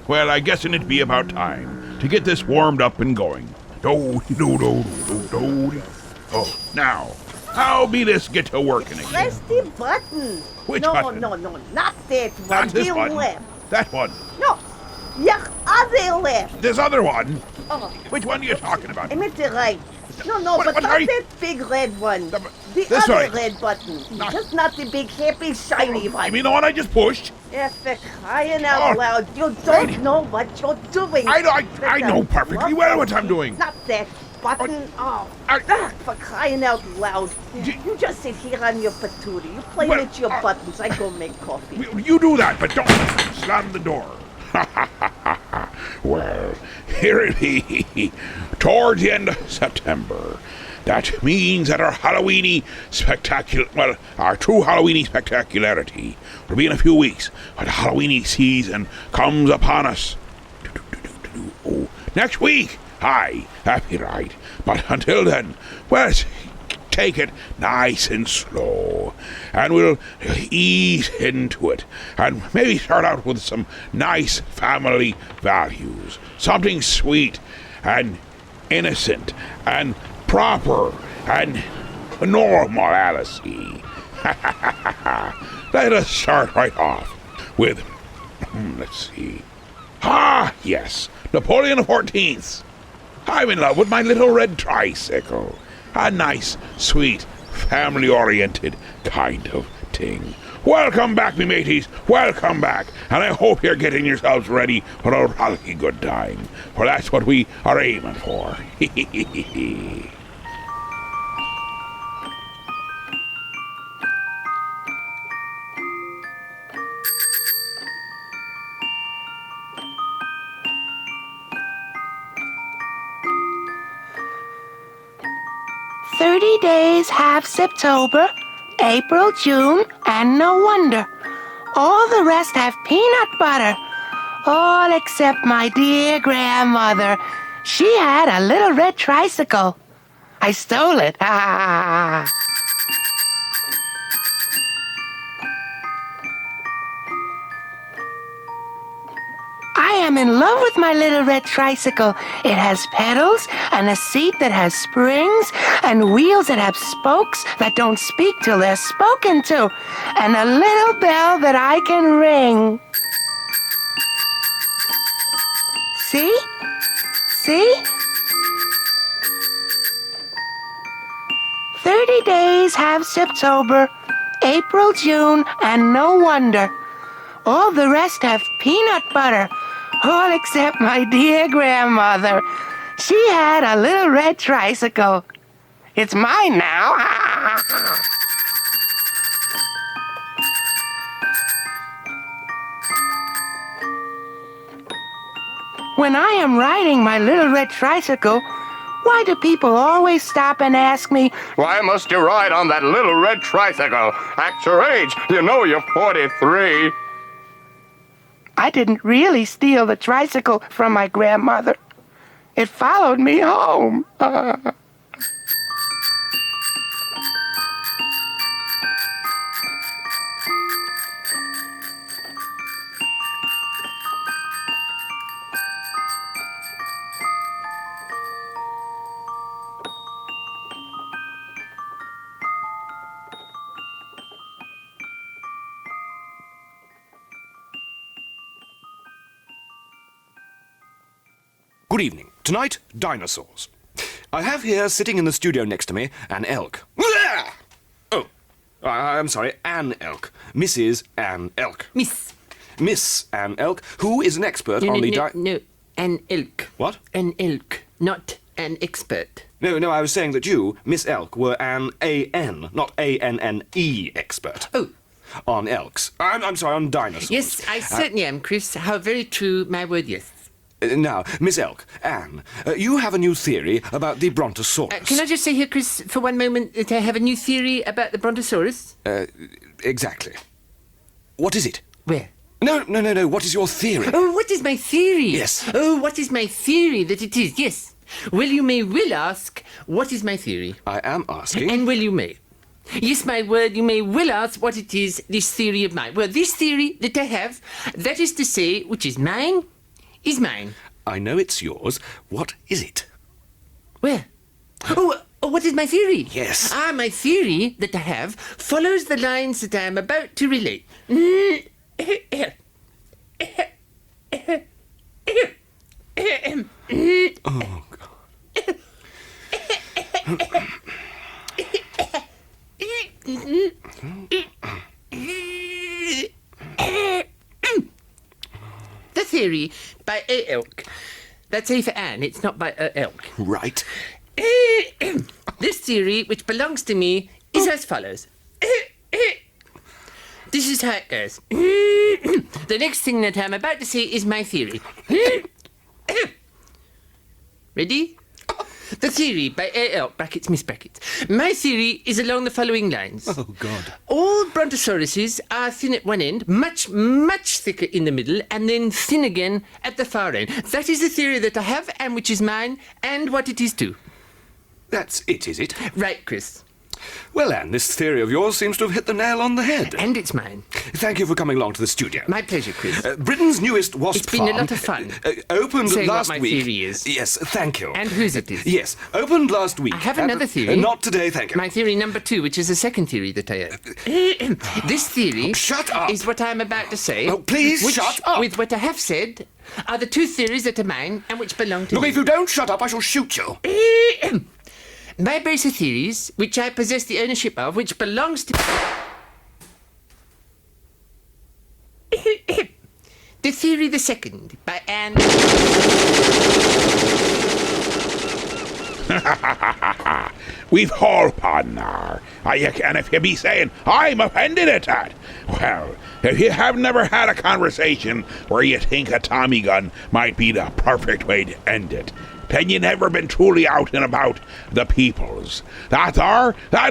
Well, I guess it'd be about time to get this warmed up and going. Do do do do do do. Oh, now, how be this get to working again? Press the button. Which no, button? No, not that one. Not this the one. left. That one. No, your other left. This other one. Oh, Which one are you talking about? I meant the right. No, What- but what not are you- that big red one. The- The this other way. red button. Not- Just not the big, happy, shiny one. You mean the one I just pushed? Yeah, for crying out Oh, loud. You righty. don't know what you're doing. I know perfectly well what I'm doing. Not that button. Oh, for crying out loud. You just sit here on your patootie. You play Well, with your buttons. I go make coffee. You do that, but don't slam the door. Well, here it be, towards the end of September. That means that our Halloweeny our true Halloweeny spectacularity will be in a few weeks when the Halloweeny season comes upon us. Oh, next week! Aye, that'd be right. But until then, well, let's take it nice and slow, and we'll ease into it, and maybe start out with some nice family values, something sweet and innocent and proper and normality. Let us start right off with, let's see. Ah, yes, Napoleon XIV. I'm in love with my little red tricycle. A nice, sweet, family-oriented kind of thing. Welcome back, me mateys. Welcome back. And I hope you're getting yourselves ready for a really good time. For that's what we are aiming for. 30 days have September, April, June, and no wonder. All the rest have peanut butter. All except my dear grandmother. She had a little red tricycle. I stole it. I am in love with my little red tricycle. It has pedals and a seat that has springs and wheels that have spokes that don't speak till they're spoken to, and a little bell that I can ring. See? See? 30 days have September, April, June, and no wonder. All the rest have peanut butter. All except my dear grandmother. She had a little red tricycle. It's mine now. When I am riding my little red tricycle, why do people always stop and ask me, Why must you ride on that little red tricycle? At your age, you know you're 43. I didn't really steal the tricycle from my grandmother. It followed me home. Good evening. Tonight, dinosaurs. I have here, sitting in the studio next to me, an elk. Oh, I'm sorry, Anne Elk. Mrs. Anne Elk. Miss Anne Elk, who is an expert on the No, an elk. What? An elk, not an expert. No, I was saying that you, Miss Elk, were an A-N, not A-N-N-E expert. Oh. On elks. I'm sorry, on dinosaurs. Yes, I certainly am, Chris. How very true, my word, yes. Now, Miss Elk, Anne, you have a new theory about the Brontosaurus. Can I just say here, Chris, for one moment, that I have a new theory about the Brontosaurus? Exactly. What is it? Where? No, what is your theory? Oh, what is my theory? Yes. Oh, what is my theory that it is? Yes. Well, you may will ask, what is my theory? I am asking. And well, you may. Yes, my word, you may well ask what it is, this theory of mine. Well, this theory that I have, that is to say, which is mine, is mine. I know it's yours. What is it? Where? Oh, what is my theory? Yes. My theory that I have follows the lines that I am about to relate. Oh, God. The theory by A. Elk. That's A for Anne, it's not by Elk. Right. This theory, which belongs to me, is as follows. This is how it goes. The next thing that I'm about to say is my theory. Ready? The theory by A. Elk, brackets, Miss Brackets. My theory is along the following lines. Oh, God. All brontosauruses are thin at one end, much, much thicker in the middle, and then thin again at the far end. That is the theory that I have, and which is mine, and what it is too. That's it, is it? Right, Chris. Well, Anne, this theory of yours seems to have hit the nail on the head. And it's mine. Thank you for coming along to the studio. My pleasure, Chris. Britain's newest wasp It's been a farm, lot of fun. Opened Saying what last my week. theory is. Yes, thank you. And whose it is. Yes, opened last week. I have another theory. Not today, thank you. My theory number 2, which is the second theory that I have. This theory Shut up. is what I'm about to say. Oh, please which, shut up. With what I have said, are the two theories that are mine and which belong to Look, me. if you don't shut up, I shall shoot you. My base of theories, which I possess the ownership of, which belongs to... The theory the second, by Anne... We've all fun now. And if you be saying, I'm offended at that, well, if you have never had a conversation where you think a Tommy gun might be the perfect way to end it, then you never been truly out and about the peoples. That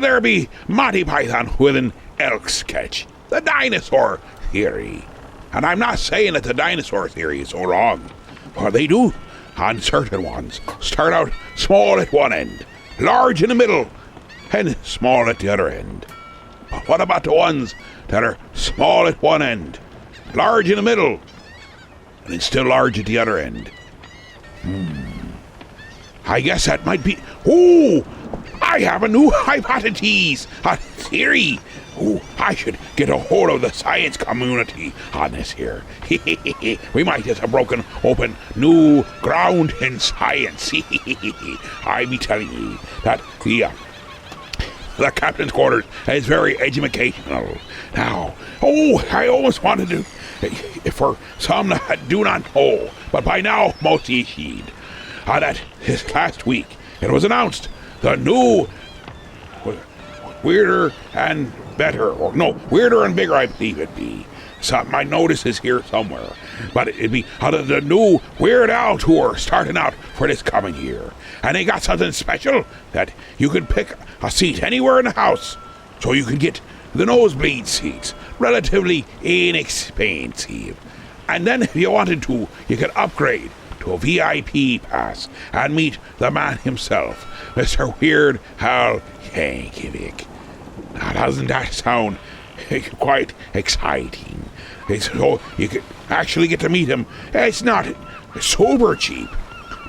there be Monty Python with an elk sketch, the dinosaur theory. And I'm not saying that the dinosaur theory is so wrong, for they do, on certain ones, start out small at one end, large in the middle, and small at the other end. But what about the ones that are small at one end, large in the middle, and it's still large at the other end? I guess that might be... Ooh! I have a new hypothesis, a theory. Ooh, I should get a hold of the science community on this here. We might just have broken open new ground in science. I be telling you that the captain's quarters is very educational. Now, I almost wanted to, for some that do not know, but by now most ye heed, that this last week it was announced the new Weirder and Better, or no, Weirder and Bigger, I believe it be. My notice is here somewhere, but it'd be the new Weird Al tour starting out for this coming year. And they got something special that you could pick a seat anywhere in the house, so you could get the nosebleed seats, relatively inexpensive. And then if you wanted to, you could upgrade to a VIP pass and meet the man himself, Mr. Weird Al Yankovic. Now, doesn't that sound quite exciting? So you could actually get to meet him. It's not sober cheap,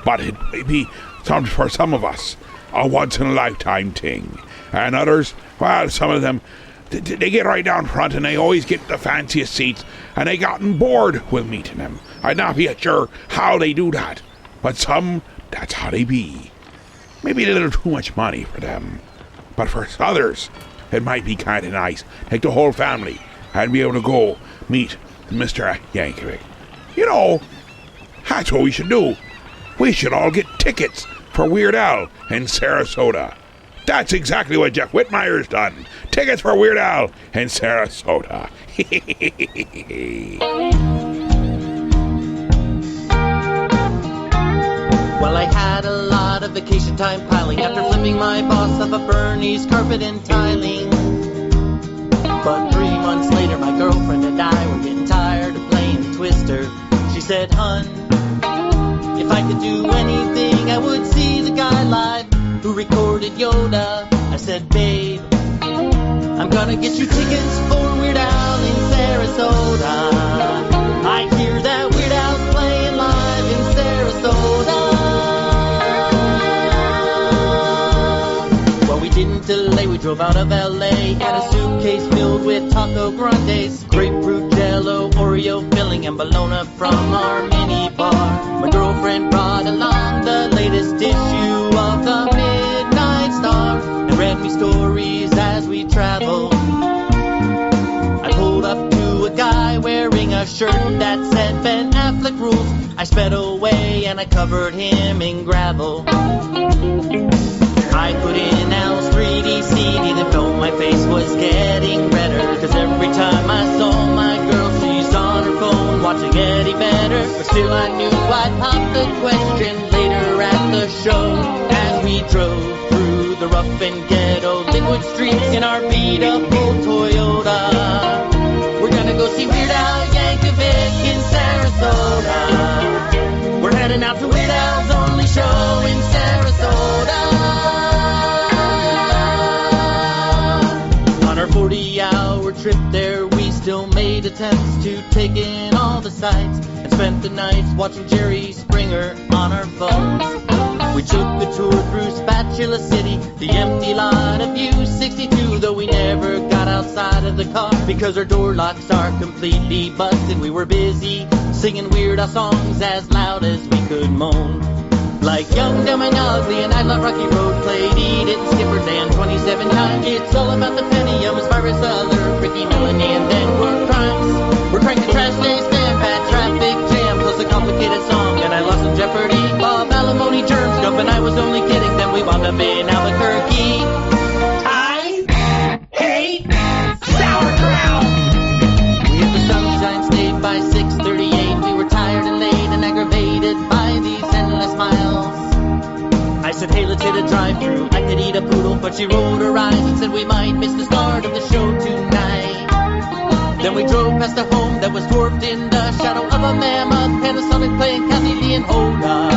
but it'd be for some of us a once-in-a-lifetime thing. And others, well, some of them, they get right down front and they always get the fanciest seats, and they gotten bored with meeting him. I'd not be sure how they do that, but some, that's how they be. Maybe a little too much money for them, but for others, it might be kind of nice. Take the whole family and be able to go meet Mr. Yankovic. You know, that's what we should do. We should all get tickets for Weird Al in Sarasota. That's exactly what Jeff Whitmire's done. Tickets for Weird Al in Sarasota. Well, I had a lot of vacation time piling after flipping my boss off a Bernie's carpet and tiling. But 3 months later, my girlfriend and I were getting tired of playing the Twister. She said, "Hun, if I could do anything, I would see the guy live who recorded Yoda." I said, "Babe, I'm gonna get you tickets for Weird Al in Sarasota. I hear that Weird Al's playing live in Sarasota. Well, we didn't delay, we drove out of L.A. Had a suitcase filled with taco grandes, grapefruit jello, Oreo filling, and bologna from our mini bar. My girlfriend brought along the latest issue of the Midnight Star and read me stories as we traveled. I pulled up to a guy wearing a shirt that said Ben Affleck rules. I sped away and I covered him in gravel. I put in Al's 3D CD, then felt my face was getting redder. Cause every time I saw my girl, she's on her phone watching Eddie Vedder. But still I knew I'd pop the question later at the show. As we drove through the rough and ghetto liquid streets in our beat-up old Toyota. We're gonna go see Weird Al Yankovic in Sarasota. We're heading out to Weird Al's only show in Sarasota. On our 40-hour trip there, we still made attempts to take in all the sights and spent the nights watching Jerry Springer on our phones. We took a tour through Spatula City, the empty lot of U62, though we never got outside of the car because our door locks are completely busted. We were busy singing Weird Al songs as loud as we could moan. Like Young, Dumb and Ugly and I Love Rocky Road played Eat It and Skipper Dan 27 times. It's all about the Pentiums, Virus Other, Ricky Melanie, and then War Crimes. We're cranking Trash Day, Stand Pat, Traffic Jam, plus a complicated song, and I lost some Jeopardy. Bob Alimony, Germs Jump, and I was only kidding. Then we wound up in Albuquerque. I hate sauerkraut. We hit the Sunshine State by 6:38. We were tired and late and aggravated by these endless miles. I said, hey, let's hit a drive-thru. I could eat a poodle, but she rolled her eyes and said we might miss the start of the show tonight. Then we drove past a home that was dwarfed in the shadow of a mammoth Panasonic playing Kathy Lee and Hoda.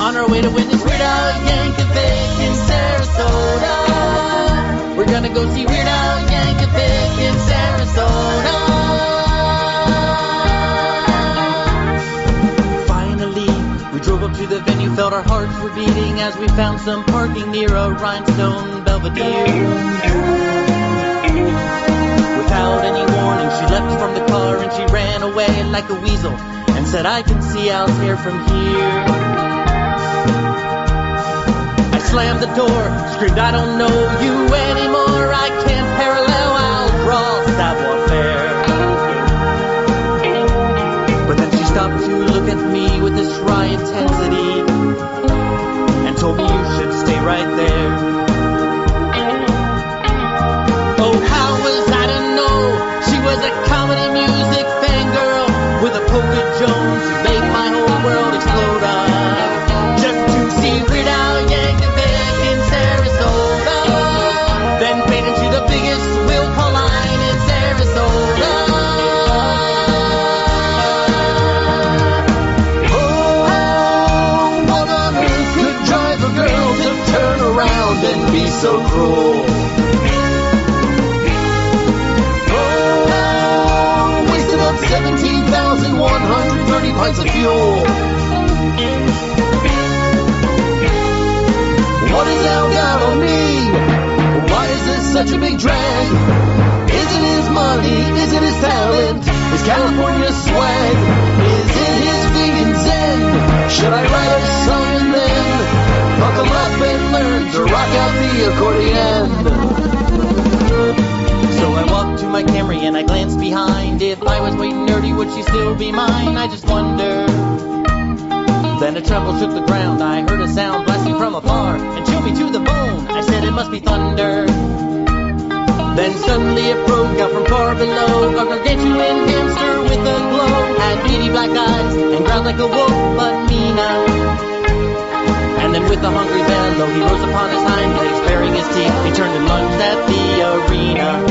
On our way to witness Weird Al Yankovic in Sarasota. We're gonna go see Weird Al Yankovic in Sarasota. Finally, we drove up to the venue, felt our hearts were beating as we found some parking near a rhinestone Belvedere. Without any warning, she leapt from the car and she ran away like a weasel and said, I can see Al's hair from here. I slammed the door, screamed, I don't know you anymore. I can't parallel Al's raw savoir-faire. But then she stopped to look at me with this wry intensity and told me you should stay right there. Oh, how was I to know she was a comedy music fangirl with a polka Jones who made my whole world explode just to see Weird Al Yankovic in Sarasota, then fade into the biggest will call line in Sarasota. Oh, what on earth could drive a girl to turn around and be so cruel? Oh, wasted up 17,130 pints of fuel. What does Al got on me? Why is this such a big drag? Is it his money? Is it his talent? His California swag? Is it his vegan zen? Should I write a song and then buckle up and learn to rock out the accordion? So I walked to my Camry and I glanced behind. If I was way nerdy, would she still be mine? I just wonder. Then a tremble shook the ground. I heard a sound blasting from afar and chilled me to the bone. I said it must be thunder. Then suddenly it broke out from far below. A gargantuan hamster with a glow had beady black eyes and growled like a wolf, but meaner. And then with a hungry bellow, he rose upon his hind legs, baring his teeth. He turned and lunged at the arena.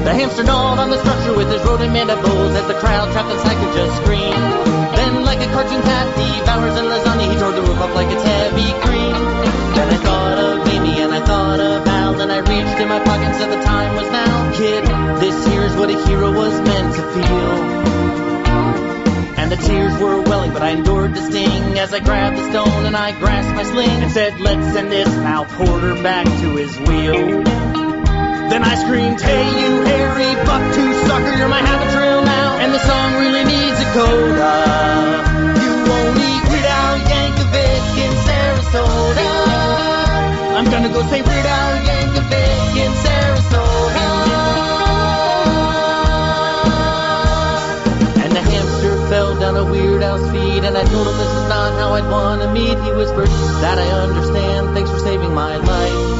The hamster gnawed on the structure with his rodent mandibles as the crowd trapped inside could just scream. Then, like a cartoon cat devours a lasagna, he tore the roof up like it's heavy cream. Then I thought of Amy and I thought of Al, and I reached in my pockets at the feel. And the tears were welling, but I endured the sting as I grabbed the stone and I grasped my sling and said, let's send this foul porter back to his wheel. Then I screamed, hey you hairy buck-tooth sucker, you're my habit trail now, and the song really needs a coda. You won't eat Weird Al Yankovic in Sarasota. I'm gonna go say Weird Al Yankovic in Sarasota. And the hamster fell down a Weird Al's feet, and I told him this is not how I'd want to meet. He whispered, that I understand, thanks for saving my life.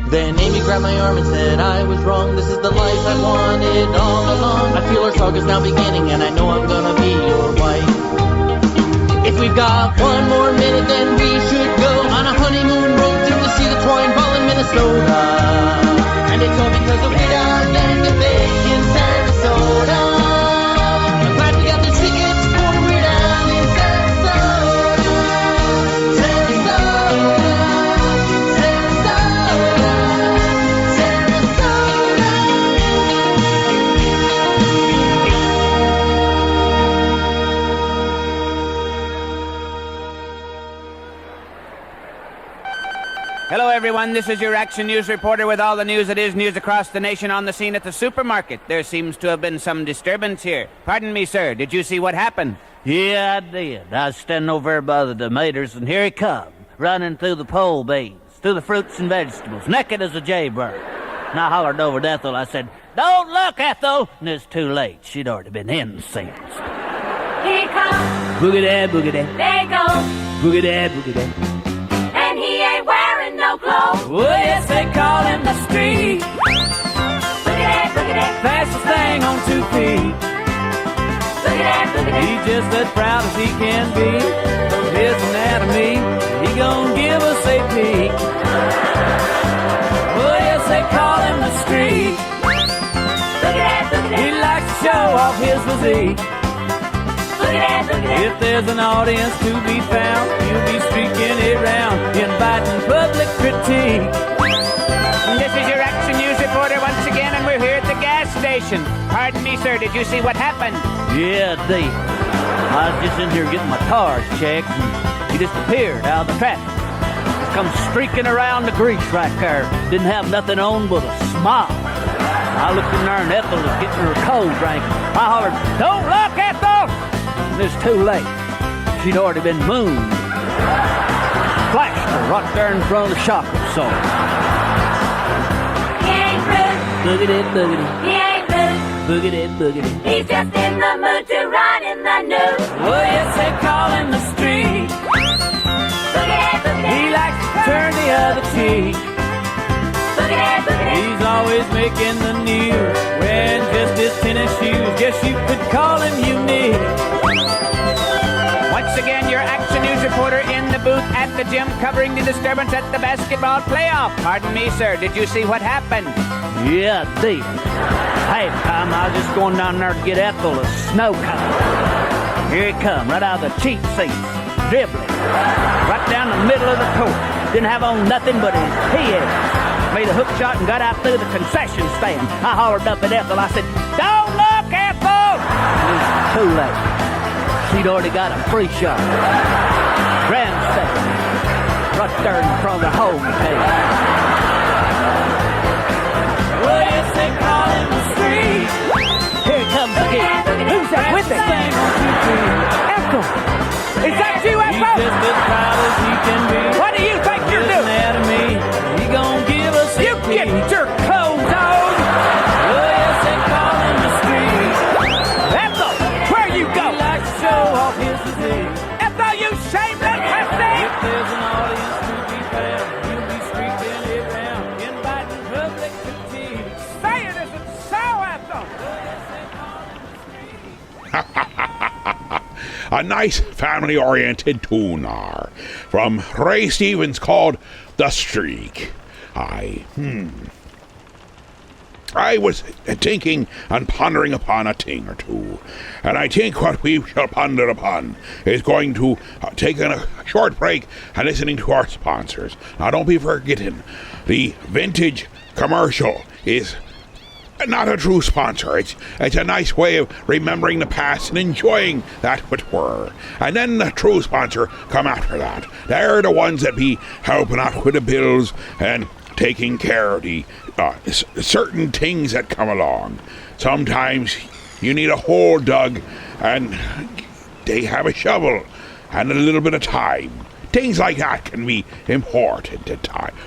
Then Amy grabbed my arm and said I was wrong, this is the life I wanted all along. I feel our saga's now beginning, and I know I'm gonna be your wife. If we've got one more minute, then we should go on a honeymoon road trip to see the twine ball in Minnesota. And it's all because of Weird Al Yankovic in Sarasota. I'm glad we got the tickets for Weird Al in Sarasota. Sarasota. Hello, everyone. This is your Action News reporter with all the news that is news across the nation on the scene at the supermarket. There seems to have been some disturbance here. Pardon me, sir. Did you see what happened? Yeah, I did. I was standing over there by the tomatoes, and here he come, running through the pole beans, through the fruits and vegetables, naked as a jaybird. And I hollered over to Ethel. I said, don't look, Ethel! And it's too late. She'd already been incensed. Here he comes. Boogie-dad, boogie-dad. There he goes. Boogie-dad, boogie-dad. And he ain't wearing no clothes. Well, yes, they call him the street. Boogie-dad, boogie-dad. Fastest thing on 2 feet. Boogie-dad, boogie-dad. He's just as proud as he can be of his anatomy. He gon' give us a peek. Well, yes, they call him the street. Boogie-dad, boogie-dad. He likes to show off his physique. Boogie-dad, boogie-dad. If there's an audience to be found, he'll be streaking it round, inviting public critique. This is your Action News reporter once again, and we're here at the gas station. Pardon me, sir. Did you see what happened? Yeah, Dave. I was just in here getting my tires checked, and he just appeared out of the traffic. Just come streaking around the grease right there. Didn't have nothing on but a smile. I looked in there, and Ethel was getting her cold drink. I hollered, don't look, Ethel! And it's too late. She'd already been mooned. Flashed her right there in front of the shock absorber. He ain't rude. Boogity, boogity. He ain't rude. Boogity, boogity. He's just in the mood to run in the nude. Well, yes, they call him the street. Boogie-dad, boogie-dad. He likes to turn the other cheek. Boogie-dad, boogie-dad. He's always making the news, wearing just his tennis shoes. Guess you could call him unique. Once again, your Action News reporter in the booth at the gym covering the disturbance at the basketball playoff. Pardon me, sir. Did you see what happened? Yeah, deep. Hey, time I was just going down there to get Ethel a snow cone. Here he come, right out of the cheap seats, dribbling, right down the middle of the court. Didn't have on nothing but his PAs. Made a hook shot and got out through the concession stand. I hollered up at Ethel. I said, don't look, Ethel! And it was too late. She'd already got a free shot. Grandstand. Right there in front of the home page. Well, yes, they call him the street. Here it comes again. Who's that with it? Ethel! Is that you, Ethel? He's just as proud as he can be. What do you think you're doing? Anatomy. He gon' give us a get your clothes on! Oh, yes, they call him the street. Ethel, where you go? He likes to show off his physique. Ethel, you shameless hussy! If there's an audience to be found, he'll be streaking it round, inviting public critique. Say it isn't so, Ethel! A nice family-oriented tune there from Ray Stevens called The Streak. I was thinking and pondering upon a thing or two, and I think what we shall ponder upon is going to take a short break and listening to our sponsors. Now, don't be forgetting, the vintage commercial is not a true sponsor. It's a nice way of remembering the past and enjoying that what were. And then the true sponsor come after that. They're the ones that be helping out with the bills and taking care of the certain things that come along. Sometimes you need a hole dug, and they have a shovel and a little bit of time. Things like that can be important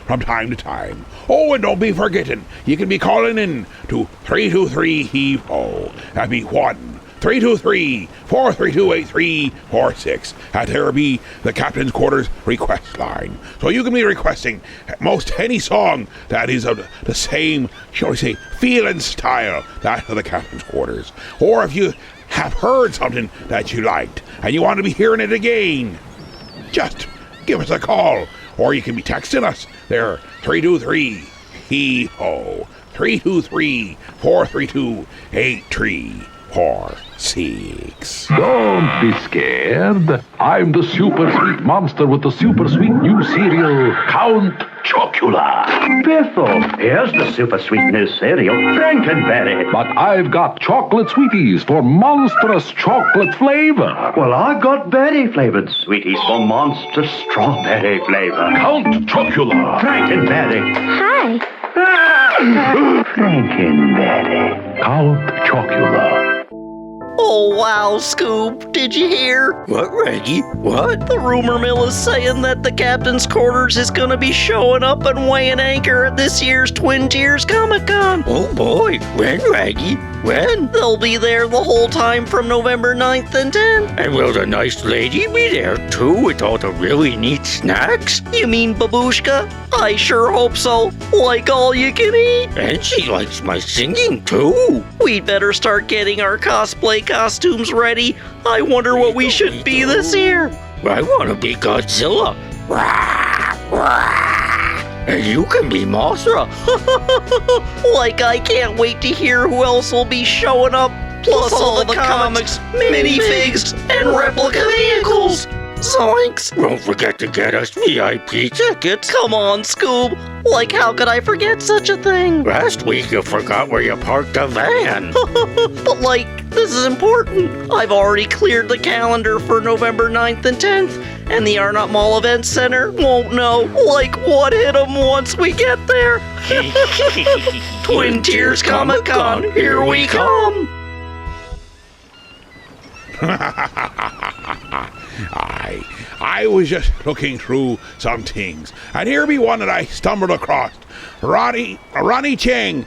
from time to time. Oh, and don't be forgetting, you can be calling in to 323-HEAVE-HO. That'd be 1-323-432-8346. And there be the Captain's Quarters request line. So you can be requesting most any song that is of the same, shall we say, feel and style that of the Captain's Quarters. Or if you have heard something that you liked and you want to be hearing it again, just give us a call, or you can be texting us there, 323-HEAVE-HO, 323-432-8346. Don't be scared. I'm the super sweet monster with the super sweet new cereal, Count Chocula. Biffle, here's the super sweet new cereal, Frankenberry. But I've got chocolate sweeties for monstrous chocolate flavor. Well, I've got berry-flavored sweeties for monstrous strawberry flavor. Count Chocula. Frankenberry. Hi. Frankenberry. Count Chocula. Oh, wow, Scoob, did you hear? What, Reggie? What? The rumor mill is saying that the Captain's Quarters is gonna be showing up and weighing anchor at this year's Twin Tiers Comic-Con. Oh, boy. When, Reggie? When? They'll be there the whole time from November 9th and 10th. And will the nice lady be there, too, with all the really neat snacks? You mean Babushka? I sure hope so. Like all you can eat. And she likes my singing, too. We'd better start getting our cosplay costumes ready. I wonder what we should be this year. I want to be Godzilla. And you can be Mothra. Like I can't wait to hear who else will be showing up. Plus all the comics, minifigs, and replica vehicles. Zoinks! Don't forget to get us VIP tickets. Come on, Scoob. Like, how could I forget such a thing? Last week you forgot where you parked the van. But, like, this is important. I've already cleared the calendar for November 9th and 10th, and the Arnott Mall Event Center won't know, like, what hit 'em once we get there. Twin Tiers Comic-Con, here we come. I was just looking through some things, and here be one that I stumbled across. Ronnie Cheng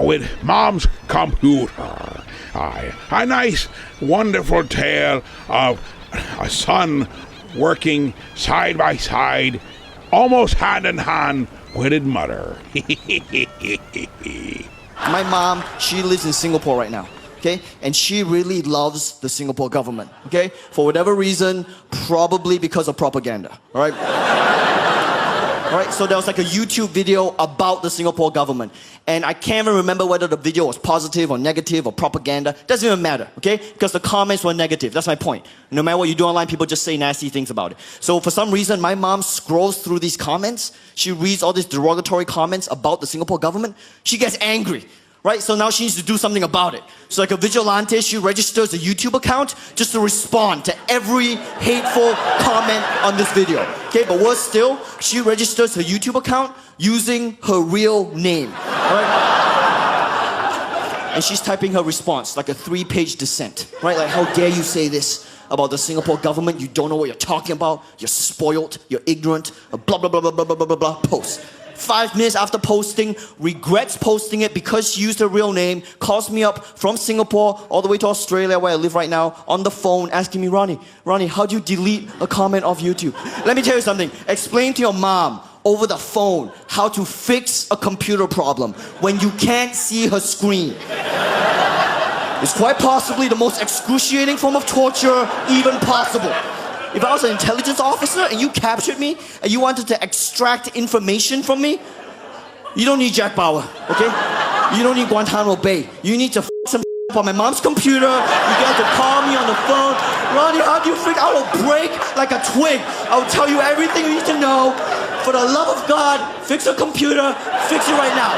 with Mom's Computer. A nice, wonderful tale of a son working side by side, almost hand in hand with his mother. My mom, she lives in Singapore right now. Okay, and she really loves the Singapore government, okay? For whatever reason, probably because of propaganda, all right? All right, so there was like a YouTube video about the Singapore government, and I can't even remember whether the video was positive or negative or propaganda. Doesn't even matter, okay? Because the comments were negative, that's my point. No matter what you do online, people just say nasty things about it. So for some reason, my mom scrolls through these comments, she reads all these derogatory comments about the Singapore government, she gets angry. Right? So now she needs to do something about it. So like a vigilante, she registers a YouTube account just to respond to every hateful comment on this video. Okay, but worse still, she registers her YouTube account using her real name. Right? And she's typing her response, like a 3-page dissent. Right? Like, how dare you say this about the Singapore government? You don't know what you're talking about. You're spoiled. You're ignorant. Blah, blah, blah, blah, blah, blah, blah, blah, post. 5 minutes after posting, regrets posting it because she used her real name, calls me up from Singapore all the way to Australia where I live right now on the phone asking me, Ronnie, how do you delete a comment off YouTube? Let me tell you something. Explain to your mom over the phone how to fix a computer problem when you can't see her screen. It's quite possibly the most excruciating form of torture even possible. If I was an intelligence officer and you captured me and you wanted to extract information from me, you don't need Jack Bauer, okay? You don't need Guantanamo Bay. You need to some on my mom's computer. You get to call me on the phone. Ronnie, how do you think I will break like a twig? I will tell you everything you need to know. For the love of God, fix a computer. Fix it right now.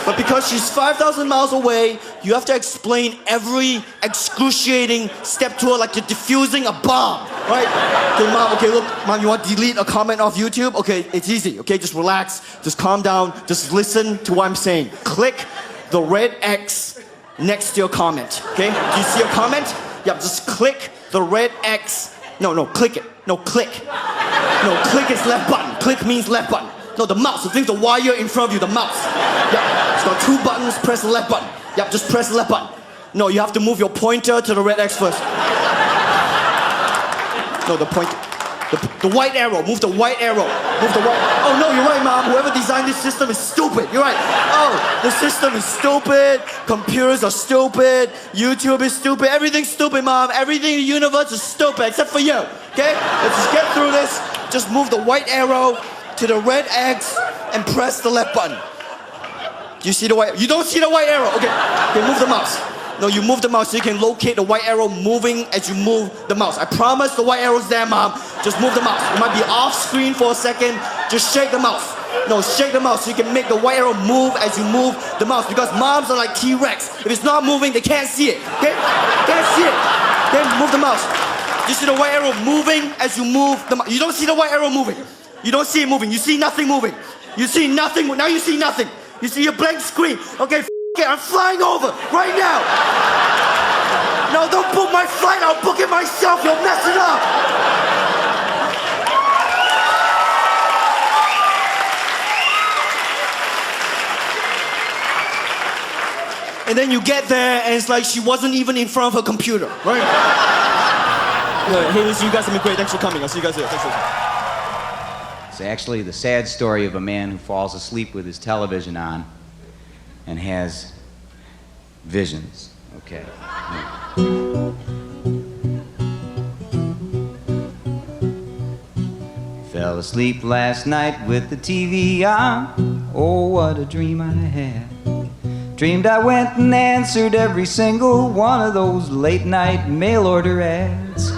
But because she's 5,000 miles away, you have to explain every excruciating step to her like you're defusing a bomb, right? Okay, Mom, okay, look, Mom, you want to delete a comment off YouTube? Okay, it's easy, okay? Just relax, just calm down, just listen to what I'm saying. Click the red X next to your comment, okay? Do you see a comment? Yeah, just click the red X. No, click it. No, click. No, click is left button. Click means left button. No, the mouse. The wire in front of you, the mouse. Yeah, it's got 2 buttons, press the left button. Yeah, just press the left button. No, you have to move your pointer to the red X first. No, the pointer. The white arrow. Move the white arrow. Move the white. Oh, no, you're right, Mom. Whoever designed this system is stupid. You're right. Oh, the system is stupid. Computers are stupid. YouTube is stupid. Everything's stupid, Mom. Everything in the universe is stupid except for you. Okay? Let's just get through this. Just move the white arrow to the red X and press the left button. Do you see the white? You don't see the white arrow. Okay, move the mouse. No, you move the mouse so you can locate the white arrow moving as you move the mouse. I promise the white arrow's there, Mom. Just move the mouse. It might be off screen for a second. Just shake the mouse. No, shake the mouse so you can make the white arrow move as you move the mouse. Because moms are like T-Rex. If it's not moving, they can't see it. Okay? Can't see it. Okay, move the mouse. You see the white arrow moving as you move the mouse. You don't see the white arrow moving. You don't see it moving. You see nothing moving. You see nothing. Now you see nothing. You see a blank screen. Okay, it, I'm flying over right now. No, don't book my flight. I'll book it myself. You'll mess it up. And then you get there, and it's like she wasn't even in front of her computer, right? Hey, listen, you guys have been great. Thanks for coming. I'll see you guys later. Thanks for listening. It's actually the sad story of a man who falls asleep with his television on and has visions. Okay. Fell asleep last night with the TV on. Oh, what a dream I had. Dreamed I went and answered every single one of those late night mail order ads.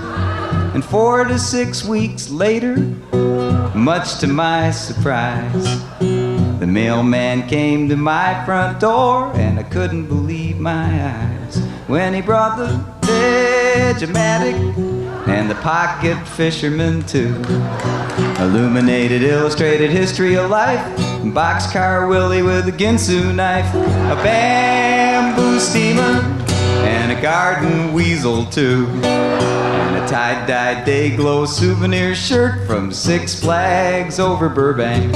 And 4 to 6 weeks later, much to my surprise, the mailman came to my front door, and I couldn't believe my eyes when he brought the Vegematic and the Pocket Fisherman too. Illuminated, illustrated history of life, Boxcar Willie with a Ginsu knife, a bamboo steamer, and a garden weasel too. Tie-dye day-glow souvenir shirt from Six Flags over Burbank.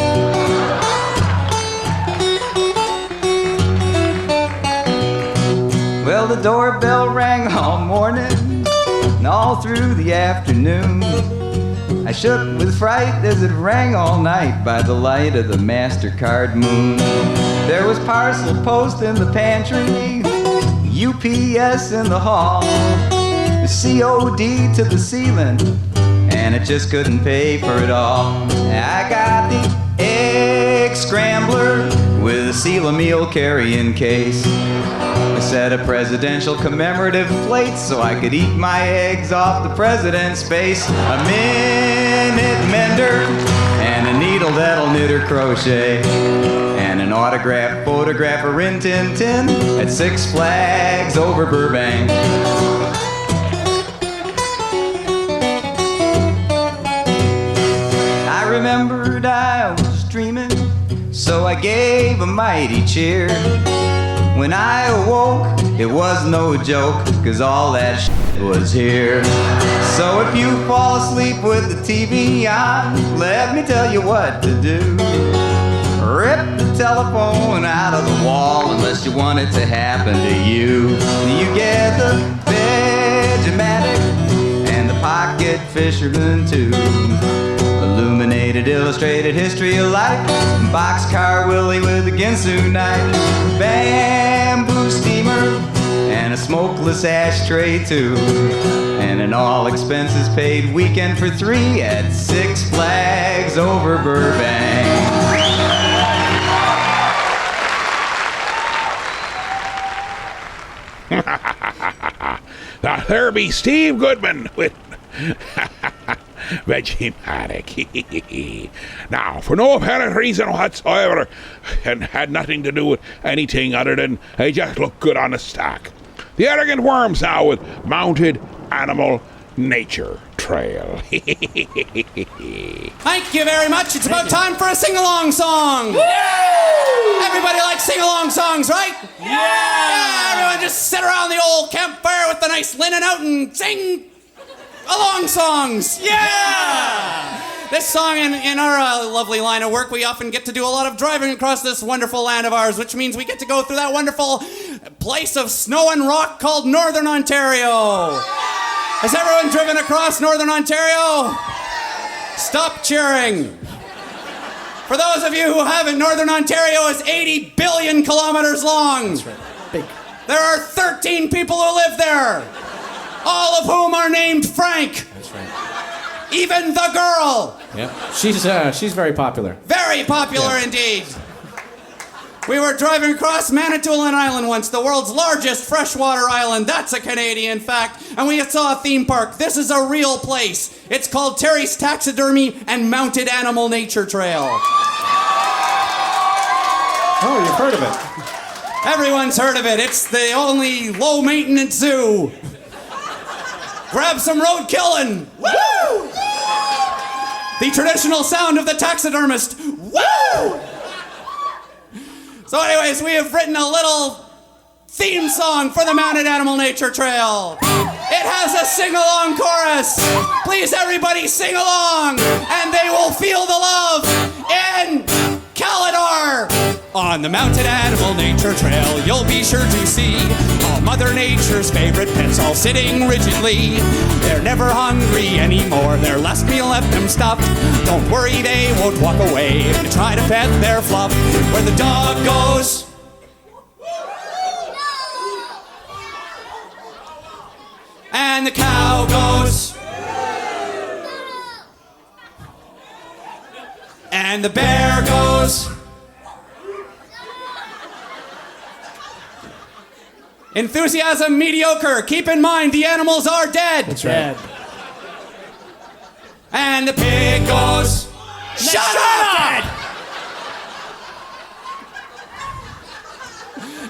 Well, the doorbell rang all morning and all through the afternoon. I shook with fright as it rang all night by the light of the MasterCard moon. There was parcel post in the pantry, UPS in the hall, COD to the ceiling, and it just couldn't pay for it all. I got the egg scrambler with a seal a meal carrying case, a set of presidential commemorative plates so I could eat my eggs off the president's face, a minute mender and a needle that'll knit or crochet, and an autographed photograph of Rin Tin Tin at Six Flags over Burbank. I remembered I was dreaming, so I gave a mighty cheer. When I awoke, it was no joke, 'cause all that shit was here. So if you fall asleep with the TV on, let me tell you what to do. Rip the telephone out of the wall unless you want it to happen to you. You get the Vegematic and the Pocket Fisherman too. Illuminated, illustrated history of life, Boxcar Willie with a Ginsu knife, bamboo steamer, and a smokeless ashtray too, and an all expenses paid weekend for 3 at Six Flags over Burbank. Now there be Steve Goodman with Vegematic. Now, for no apparent reason whatsoever, and had nothing to do with anything other than they just look good on the stack. The Arrogant Worms now with Mounted Animal Nature Trail. Thank you very much. It's about time for a sing-along song. Everybody likes sing-along songs, right? Yeah! Everyone just sit around the old campfire with the nice linen out and sing along songs. Yeah! This song, in our lovely line of work, we often get to do a lot of driving across this wonderful land of ours, which means we get to go through that wonderful place of snow and rock called Northern Ontario. Has everyone driven across Northern Ontario? Stop cheering. For those of you who haven't, Northern Ontario is 80 billion kilometers long. That's right. Big. There are 13 people who live there, all of whom are named Frank. That's right. Even the girl. Yep. She's very popular. Very popular indeed. We were driving across Manitoulin Island once, the world's largest freshwater island. That's a Canadian fact. And we saw a theme park. This is a real place. It's called Terry's Taxidermy and Mounted Animal Nature Trail. Oh, you've heard of it. Everyone's heard of it. It's the only low-maintenance zoo. Grab some roadkill and woo! The traditional sound of the taxidermist. Woo! So anyways, we have written a little theme song for the Mounted Animal Nature Trail. It has a sing-along chorus. Please, everybody, sing along, and they will feel the love in Calidar. On the Mounted Animal Nature Trail, you'll be sure to see all Mother Nature's favorite pets all sitting rigidly. They're never hungry anymore, their last meal left them stuffed. Don't worry, they won't walk away if you try to pet their fluff. Where the dog goes, and the cow goes, and the bear goes. Enthusiasm mediocre. Keep in mind the animals are dead. That's right. And the pig goes, shut up!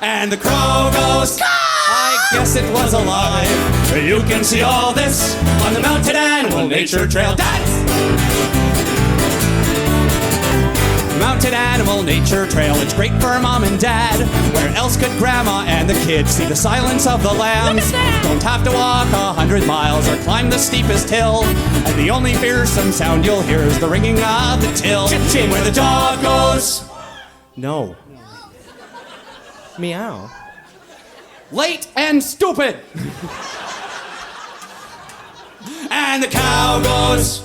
And the crow goes, I guess it was alive. You can see all this on the Mounted Animal Nature Trail. Dance! Mounted Animal Nature Trail, it's great for mom and dad. Where else could grandma and the kids see the silence of the lambs? Don't have to walk 100 miles or climb the steepest hill. And the only fearsome sound you'll hear is the ringing of the till. Where the dog goes, no. Meow. Late and stupid. And the cow goes,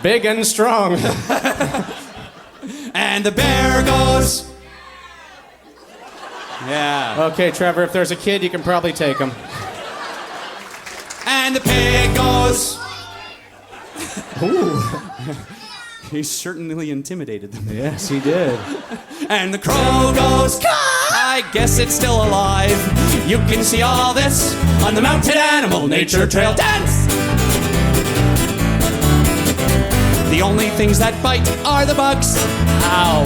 big and strong. and the bear goes, yeah. Okay, Trevor, if there's a kid, you can probably take him. And the pig goes, ooh. He certainly intimidated them. Yes, he did. And the crow goes, I guess it's still alive. You can see all this on the Mounted Animal Nature Trail. Dance! The only things that bite are the bugs. Ow.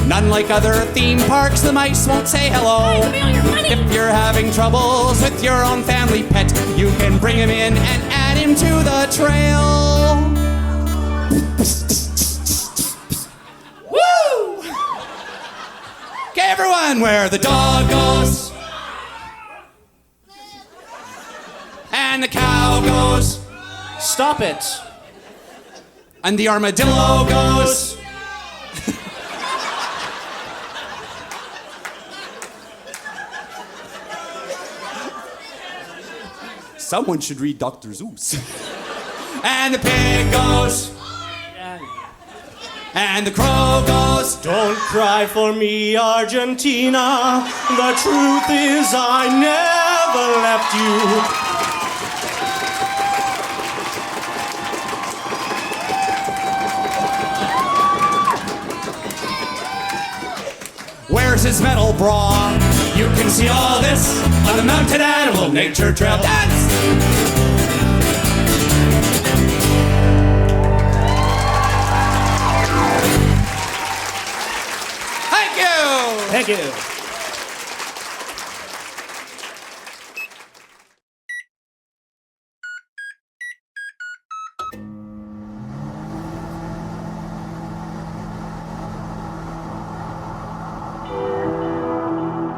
None like other theme parks, the mice won't say hello. If you're having troubles with your own family pet, you can bring him in and add him to the trail. Woo! Okay, everyone, where the dog goes, and the cow goes, stop it. And the armadillo goes, someone should read Dr. Zeus. And the pig goes, and the crow goes, don't cry for me, Argentina. The truth is I never left you. Where's his metal bra? You can see all this on the Mounted Animal Nature Trail. Dance! you. Thank you.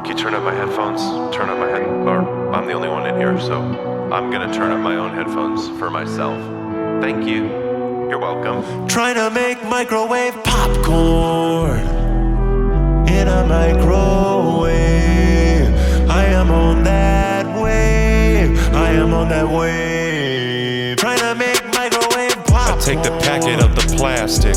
Can you turn up my headphones? Turn up my head, or I'm the only one in here, so I'm gonna turn up my own headphones for myself. Thank you. You're welcome. Trying to make microwave popcorn in a microwave. I am on that wave. I am on that wave. Trying to make microwave popcorn. I take the packet of the plastic.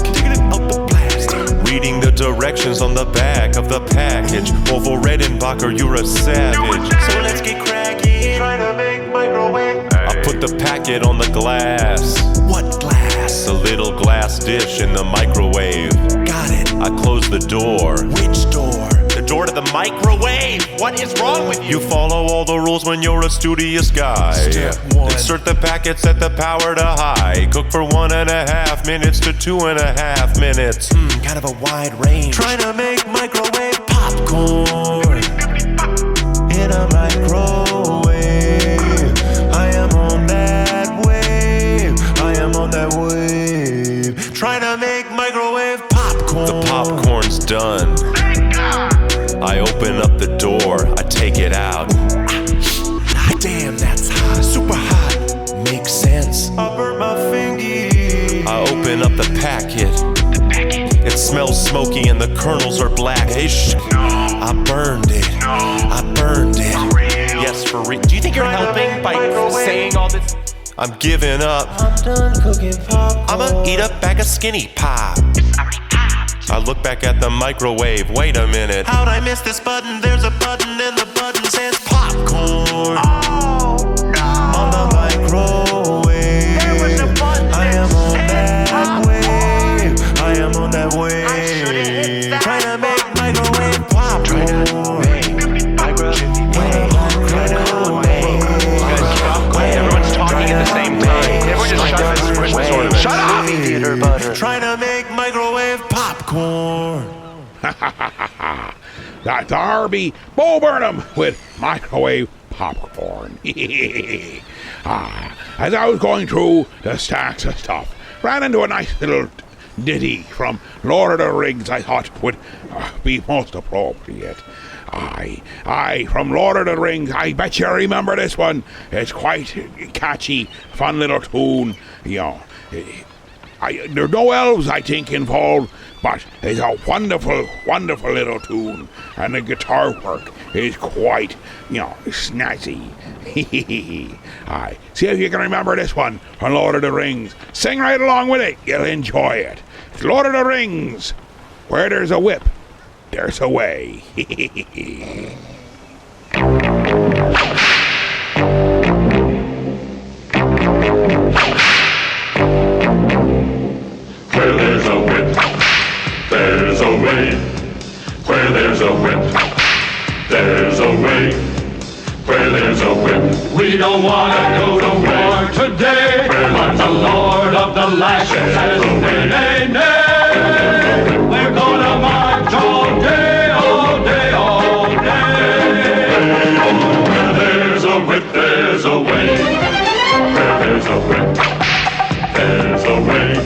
Reading the directions on the back of the package. Orville Redenbacher, you're a savage. So let's get cracking. Trying to make microwave. I put the packet on the glass. What glass? The little glass dish in the microwave. Got it. I close the door. Which door? The door to the microwave. What is wrong with you? You follow all the rules when you're a studious guy. Step 1. Insert the packet, set the power to high. Cook for 1.5 minutes to 2.5 minutes. Kind of a wide range. Trying to make microwave popcorn in a microwave. I am on that wave. I am on that wave. Trying to make microwave popcorn. The popcorn's done. I open up the door, I take it out. Damn, that's hot. Super hot. Makes sense. I burn my fingy. I open up the packet. It smells smoky and the kernels are black. Hey, I burned it. I burned it. Yes, for real. Do you think you're helping by saying all this? I'm giving up. I'm done cooking popcorn. I'ma eat a bag of Skinny Pop. I look back at the microwave. Wait a minute. How'd I miss this button? There's a button and the button says popcorn. On the microwave. There was a button. I am on that wave. I am on that wave. Trying to make microwave popcorn. Everyone's talking at the same time. Everyone just shut up! Theater butter. Trying to make microwave popcorn. That's Arby Bo Burnham with microwave popcorn. As I was going through the stacks of stuff, ran into a nice little ditty from Lord of the Rings I thought would be most appropriate. Aye, from Lord of the Rings. I bet you remember this one. It's quite catchy, fun little tune. You know, there's no elves, I think, involved, but it's a wonderful, wonderful little tune, and the guitar work is quite, snazzy. Aye, see if you can remember this one from Lord of the Rings. Sing right along with it. You'll enjoy it. It's Lord of the Rings. Where there's a whip, there's a way. Where there's a whip, there's a way. Where there's a whip, there's a way. Where there's a whip, we don't want to go to war today. But the Lord of the Lashes says, nay, nay, nay. We're gonna march all day, all day, all day. Where there's a whip, there's a way. Where there's a whip, there's a way.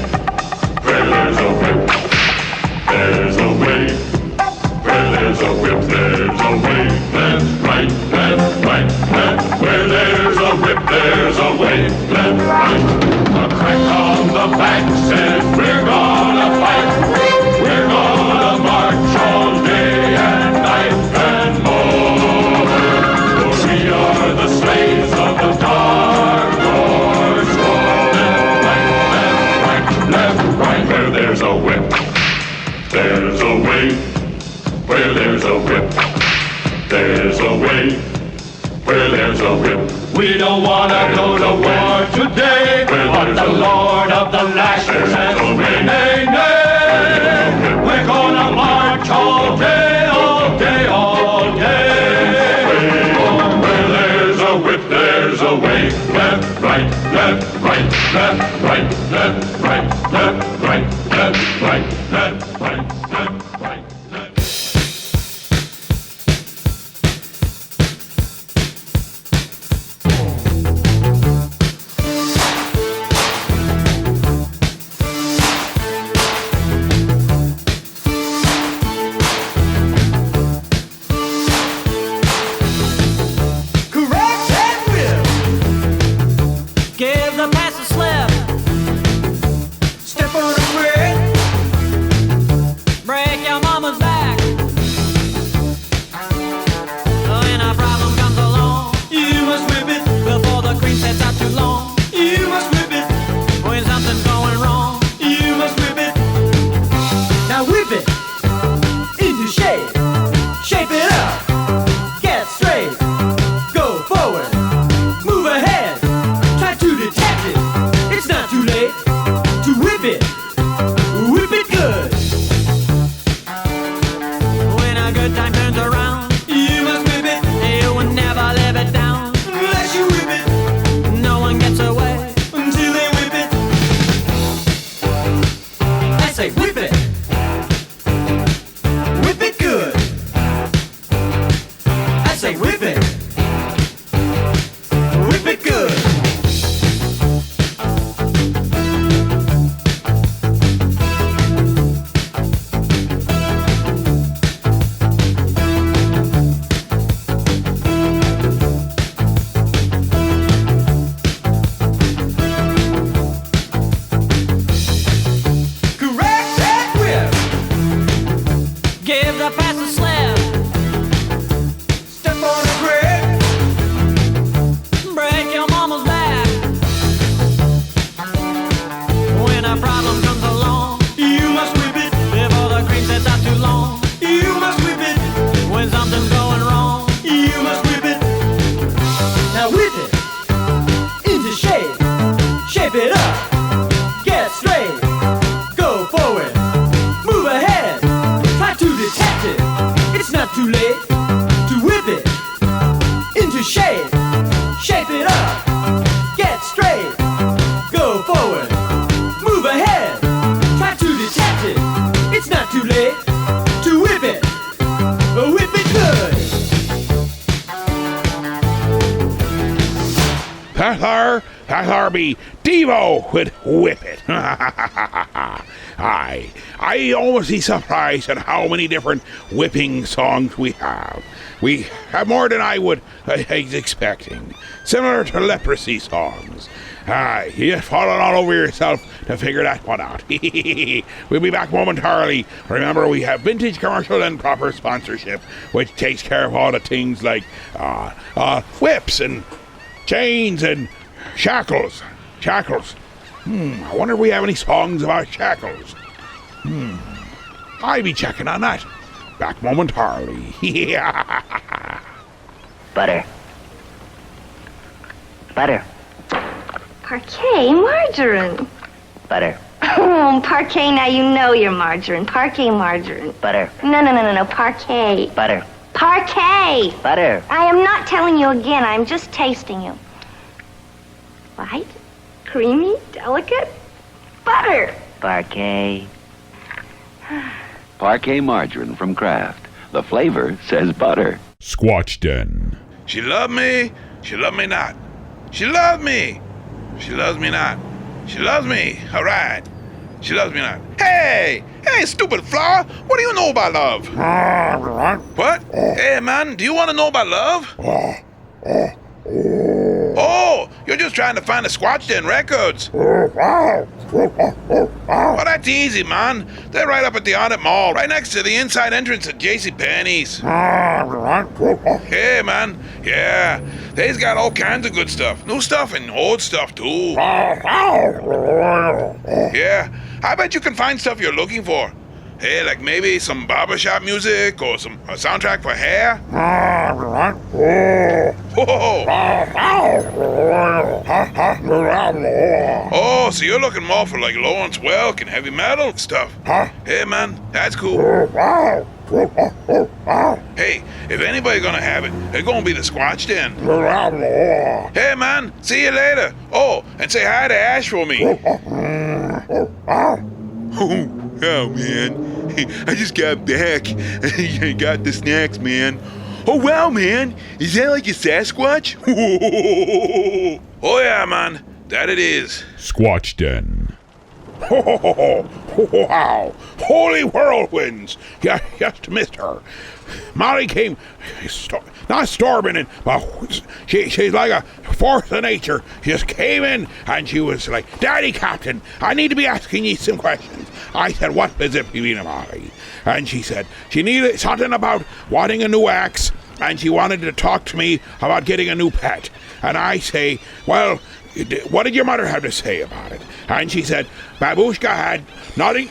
Where there's a whip, there's a way. Where there's a whip, there's a way. Left, right, left, right, left. Where there's a whip, there's a way. Left, right. A crack on the back says we're gonna fight. We're gonna march all day and night and more. For we are the slaves of the dark horse. Left, right, left, right. Where there's a whip, there's a way. Where there's a whip, there's a way. Where there's a whip, we don't wanna go to war today. But the Lord of the Lashes says, nay, nay, nay. We're gonna march all day, all day, all day. Where there's a whip, there's a way. Left, right, left, right, left, right, left, right, left, right, left, right, left, right, left, right, left. to shave. Shape it up. Get straight. Go forward. Move ahead. Try to detect it. It's not too late to whip it. Whip it good. That'll be Devo would whip it. I almost be surprised at how many different whipping songs we have. We have more than I was expecting. Similar to leprosy songs. You've fallen all over yourself to figure that one out. We'll be back momentarily. Remember, we have vintage commercial and proper sponsorship, which takes care of all the things like whips and chains and shackles. I wonder if we have any songs about shackles. I'll be checking on that. Back momentarily. Butter. Parquet, margarine. Butter. Oh, parquet, now you know you're margarine. Parquet, margarine. Butter. No, parquet. Butter. Parquet! Butter. I am not telling you again, I'm just tasting you. Light, creamy, delicate, butter. Parquet. Parquet margarine from Kraft. The flavor says butter. Squatch Den. She love me, she love me not. She love me, she loves me not. She loves me, all right. She loves me not. Hey, stupid flower, what do you know about love? What? Hey, man, do you want to know about love? Oh, you're just trying to find the Squatch Den records. Well, that's easy, man. They're right up at the Audit Mall, right next to the inside entrance at JCPenney's. Hey, man. Yeah, they's got all kinds of good stuff. New stuff and old stuff, too. Yeah, I bet you can find stuff you're looking for. Hey, like maybe some barbershop music or a soundtrack for hair? Oh, so you're looking more for like Lawrence Welk and heavy metal stuff. Hey, man, that's cool. Hey, if anybody's gonna have it, it's gonna be the Squatch Den. Hey, man, see you later. Oh, and say hi to Ash for me. Oh, man. I just got back. I got the snacks, man. Oh, wow, man. Is that like a Sasquatch? Oh, yeah, man. That it is. Squatch Den. Wow. Holy whirlwinds. You just missed her. Molly came, not storming in, but she's like a force of nature. She just came in and she was like, Daddy Captain, I need to be asking you some questions. I said, what is it, Molly? And she said she needed something about wanting a new axe, and she wanted to talk to me about getting a new pet. And I say, well, what did your mother have to say about it? And she said, Babushka had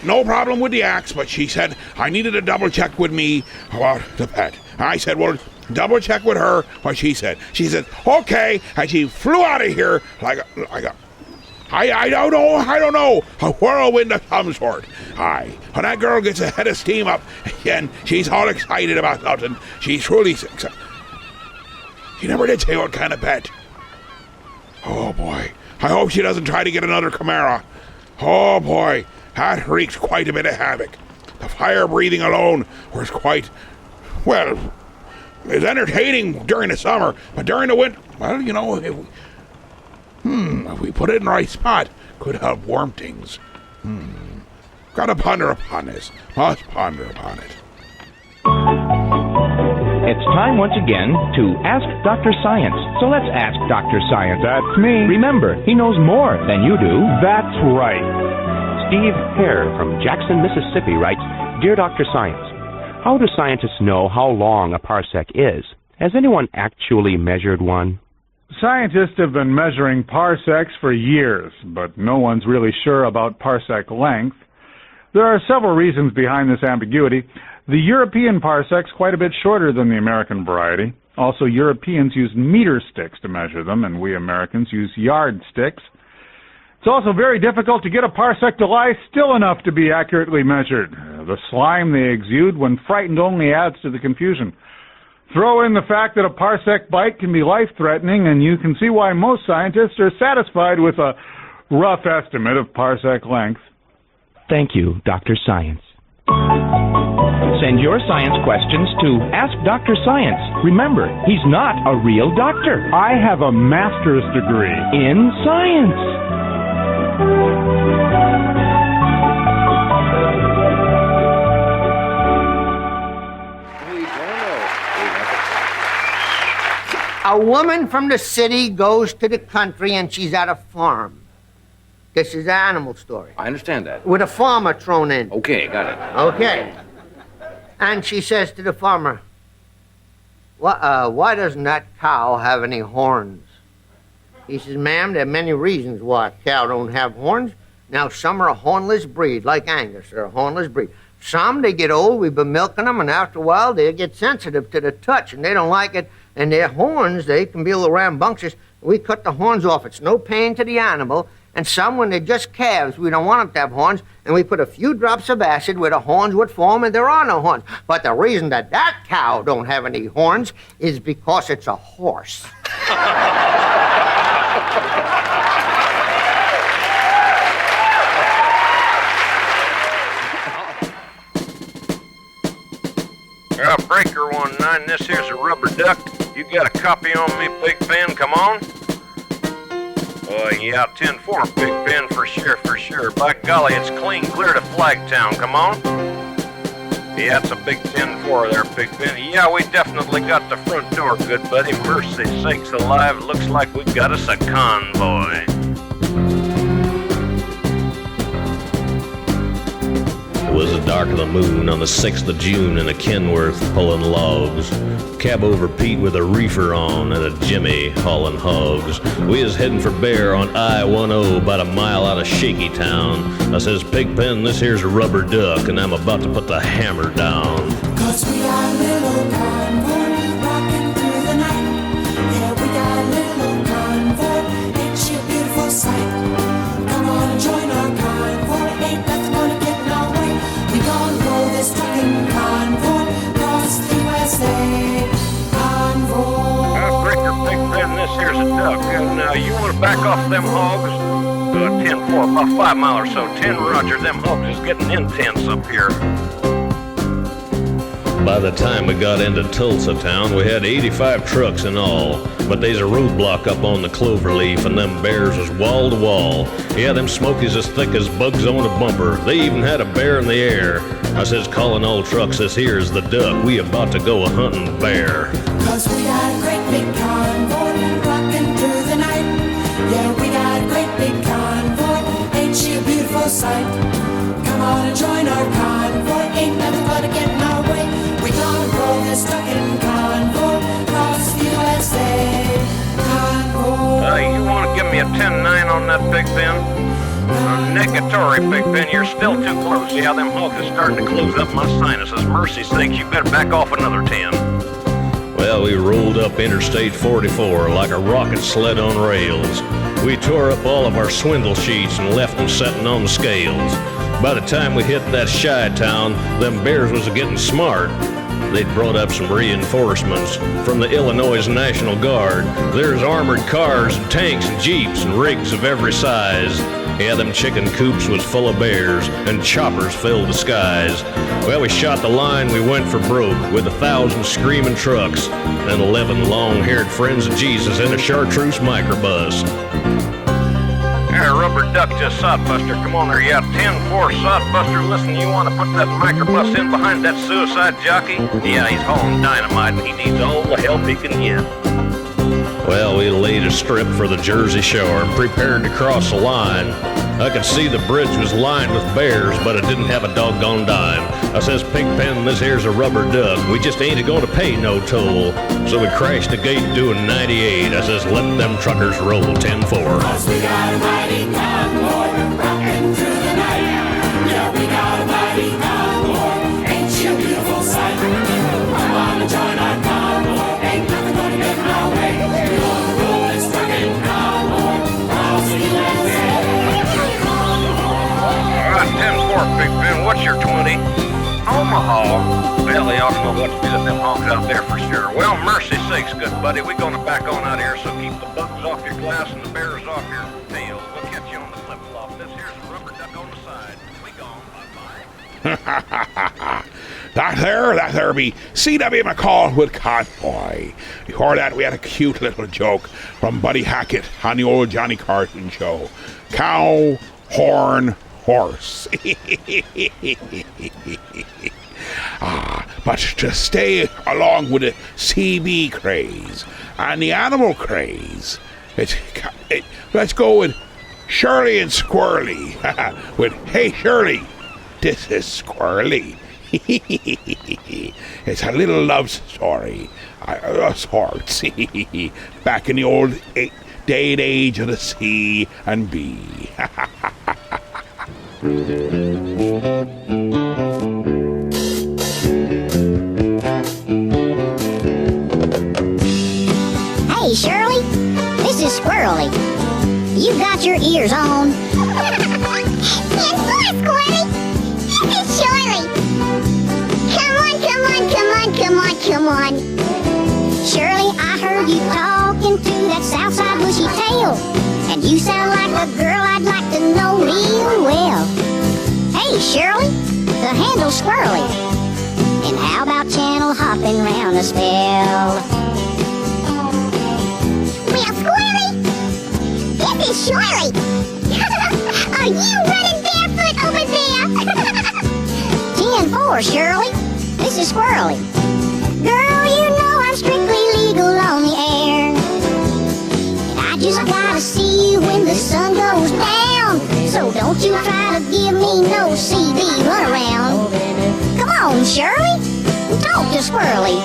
no problem with the axe, but she said I needed to double check with me about the pet. And I said, well, double check with her what she said. She said, okay, and she flew out of here like a I don't know, a whirlwind of some sort. Aye, when that girl gets a head of steam up and she's all excited about something, she's truly excited. She never did say what kind of pet. Oh, boy. I hope she doesn't try to get another Chimera. Oh, boy. That wreaked quite a bit of havoc. The fire breathing alone was quite, well, it was entertaining during the summer, but during the winter, well, you know, if we put it in the right spot, could help warm things. Gotta ponder upon this. Must ponder upon it. It's time once again to Ask Dr. Science. So let's ask Dr. Science. That's me. Remember, he knows more than you do. That's right. Steve Hare from Jackson, Mississippi writes, Dear Dr. Science, how do scientists know how long a parsec is? Has anyone actually measured one? Scientists have been measuring parsecs for years, but no one's really sure about parsec length. There are several reasons behind this ambiguity. The European parsec's quite a bit shorter than the American variety. Also, Europeans use meter sticks to measure them, and we Americans use yard sticks. It's also very difficult to get a parsec to lie still enough to be accurately measured. The slime they exude when frightened only adds to the confusion. Throw in the fact that a parsec bite can be life-threatening, and you can see why most scientists are satisfied with a rough estimate of parsec length. Thank you, Dr. Science. Send your science questions to Ask Dr. Science. Remember, he's not a real doctor. I have a master's degree in science. A woman from the city goes to the country and she's at a farm. This is an animal story. I understand that. With a farmer thrown in. Okay, got it. Okay. And she says to the farmer, why doesn't that cow have any horns? He says, ma'am, there are many reasons why a cow don't have horns. Now, some are a hornless breed, like Angus. They're a hornless breed. Some, they get old, we've been milking them, and after a while, they get sensitive to the touch, and they don't like it. And their horns, they can be a little rambunctious. We cut the horns off. It's no pain to the animal. And some, when they're just calves, we don't want them to have horns, and we put a few drops of acid where the horns would form, and there are no horns. But the reason that cow don't have any horns is because it's a horse. Breaker 19, this here's a rubber duck. You got a copy on me, Big Ben? Come on. Yeah, 10-4, Big Ben, for sure. By golly, it's clean clear to Flagtown. Come on. Yeah, it's a big 10-4 there, Big Ben. Yeah, we definitely got the front door, good buddy. Mercy sakes alive, looks like we got us a convoy. It was the dark of the moon on the 6th of June in a Kenworth pulling logs. Cab over Pete with a reefer on and a Jimmy hauling hogs. We is heading for Bear on I-10 about a mile out of Shaky Town. I says, Pigpen, this here's a rubber duck and I'm about to put the hammer down. 'Cause we got a little convoy rocking through the night. Yeah, we got a little convoy, ain't she a beautiful sight? Come on and join our convoy, ain't nothing gonna get in our way. We gonna roll this trucking convoy across the USA. Breaker, Big Ben, this here's a duck. Now, you want to back off them hogs? 10-4, about 5 mile or so. 10 Roger, them hogs is getting intense up here. By the time we got into Tulsa town, we had 85 trucks in all. But there's a roadblock up on the Cloverleaf, and them bears was wall to wall. Yeah, them smokies as thick as bugs on a bumper. They even had a bear in the air. I says, calling all trucks, this here's the duck. We about to go a-hunting bear. 'Cause we got a great big convoy rocking through the night. Yeah, we got a great big convoy, ain't she a beautiful sight? Come on and join our convoy, ain't nothing gonna get in our way. We gonna roll this trucking convoy across the USA. Convoy. You want to give me a 10-9 on that, Big Ben? Negatory, Big Ben, you're still too close. Yeah, them hogs is starting to close up my sinuses. Mercy sakes, you better back off another 10. Well, we rolled up Interstate 44 like a rocket sled on rails. We tore up all of our swindle sheets and left them setting on the scales. By the time we hit that shy town, them bears was getting smart. They'd brought up some reinforcements from the Illinois National Guard. There's armored cars and tanks and jeeps and rigs of every size. Yeah, them chicken coops was full of bears, and choppers filled the skies. Well, we shot the line, we went for broke, with 1,000 screaming trucks, and 11 long-haired friends of Jesus in a chartreuse microbus. Here, rubber duck just sodbuster. Come on there, yeah, 10-4 sodbuster. Listen, you want to put that microbus in behind that suicide jockey? Yeah, he's hauling dynamite, and he needs all the help he can get. Well, we laid a strip for the Jersey Shore and prepared to cross the line. I could see the bridge was lined with bears, but it didn't have a doggone dime. I says, Pigpen, this here's a rubber duck. We just ain't going to pay no toll. So we crashed the gate doing 98. I says, let them truckers roll 10-4. 'Cause we got a mighty convoy rocking through the night. Yeah, we got a mighty convoy, ain't she a beautiful sight? Come on and join our convoy, ain't nothing gonna get in our way. We're gonna roll this trucking convoy across the USA. All right, 10-4, Big Ben, what's your 20? Oh, Omaha. Well, they ought to know what to do with them hogs out there for sure. Well, mercy sakes, good buddy, we're gonna back on out here, so keep the bugs off your glass and the bears off your tails. We'll catch you on the flip-flop. This here's a rubber duck on the side. We gone. Bye-bye. That there be C.W. McCall with Convoy. Before that, we had a cute little joke from Buddy Hackett on the old Johnny Carson show. Cow, horn, horse. But to stay along with the CB craze and the animal craze, let's go with Shirley and Squirrely. With, hey Shirley, this is Squirrely. It's a little love story of sorts. Back in the old day and age of the C and B. Hey, Shirley, this is Squirrely. You got your ears on. Yes, what, Squirrely? This is Shirley. Come on. Shirley, I heard you talking to that Southside bushy tail, and you sound like a girl I'd like to know real well. Hey, Shirley, the handle's Squirrely, and how about channel hopping round a spell? Well, Squirrely, this is Shirley. Are you running barefoot over there? 10-4, Shirley. This is Squirrely. Girl, you know I'm strictly legal on the air. And I just gotta see you when the sun goes down. So don't you try to give me no CD runaround. Come on, Shirley, talk to Squirrely.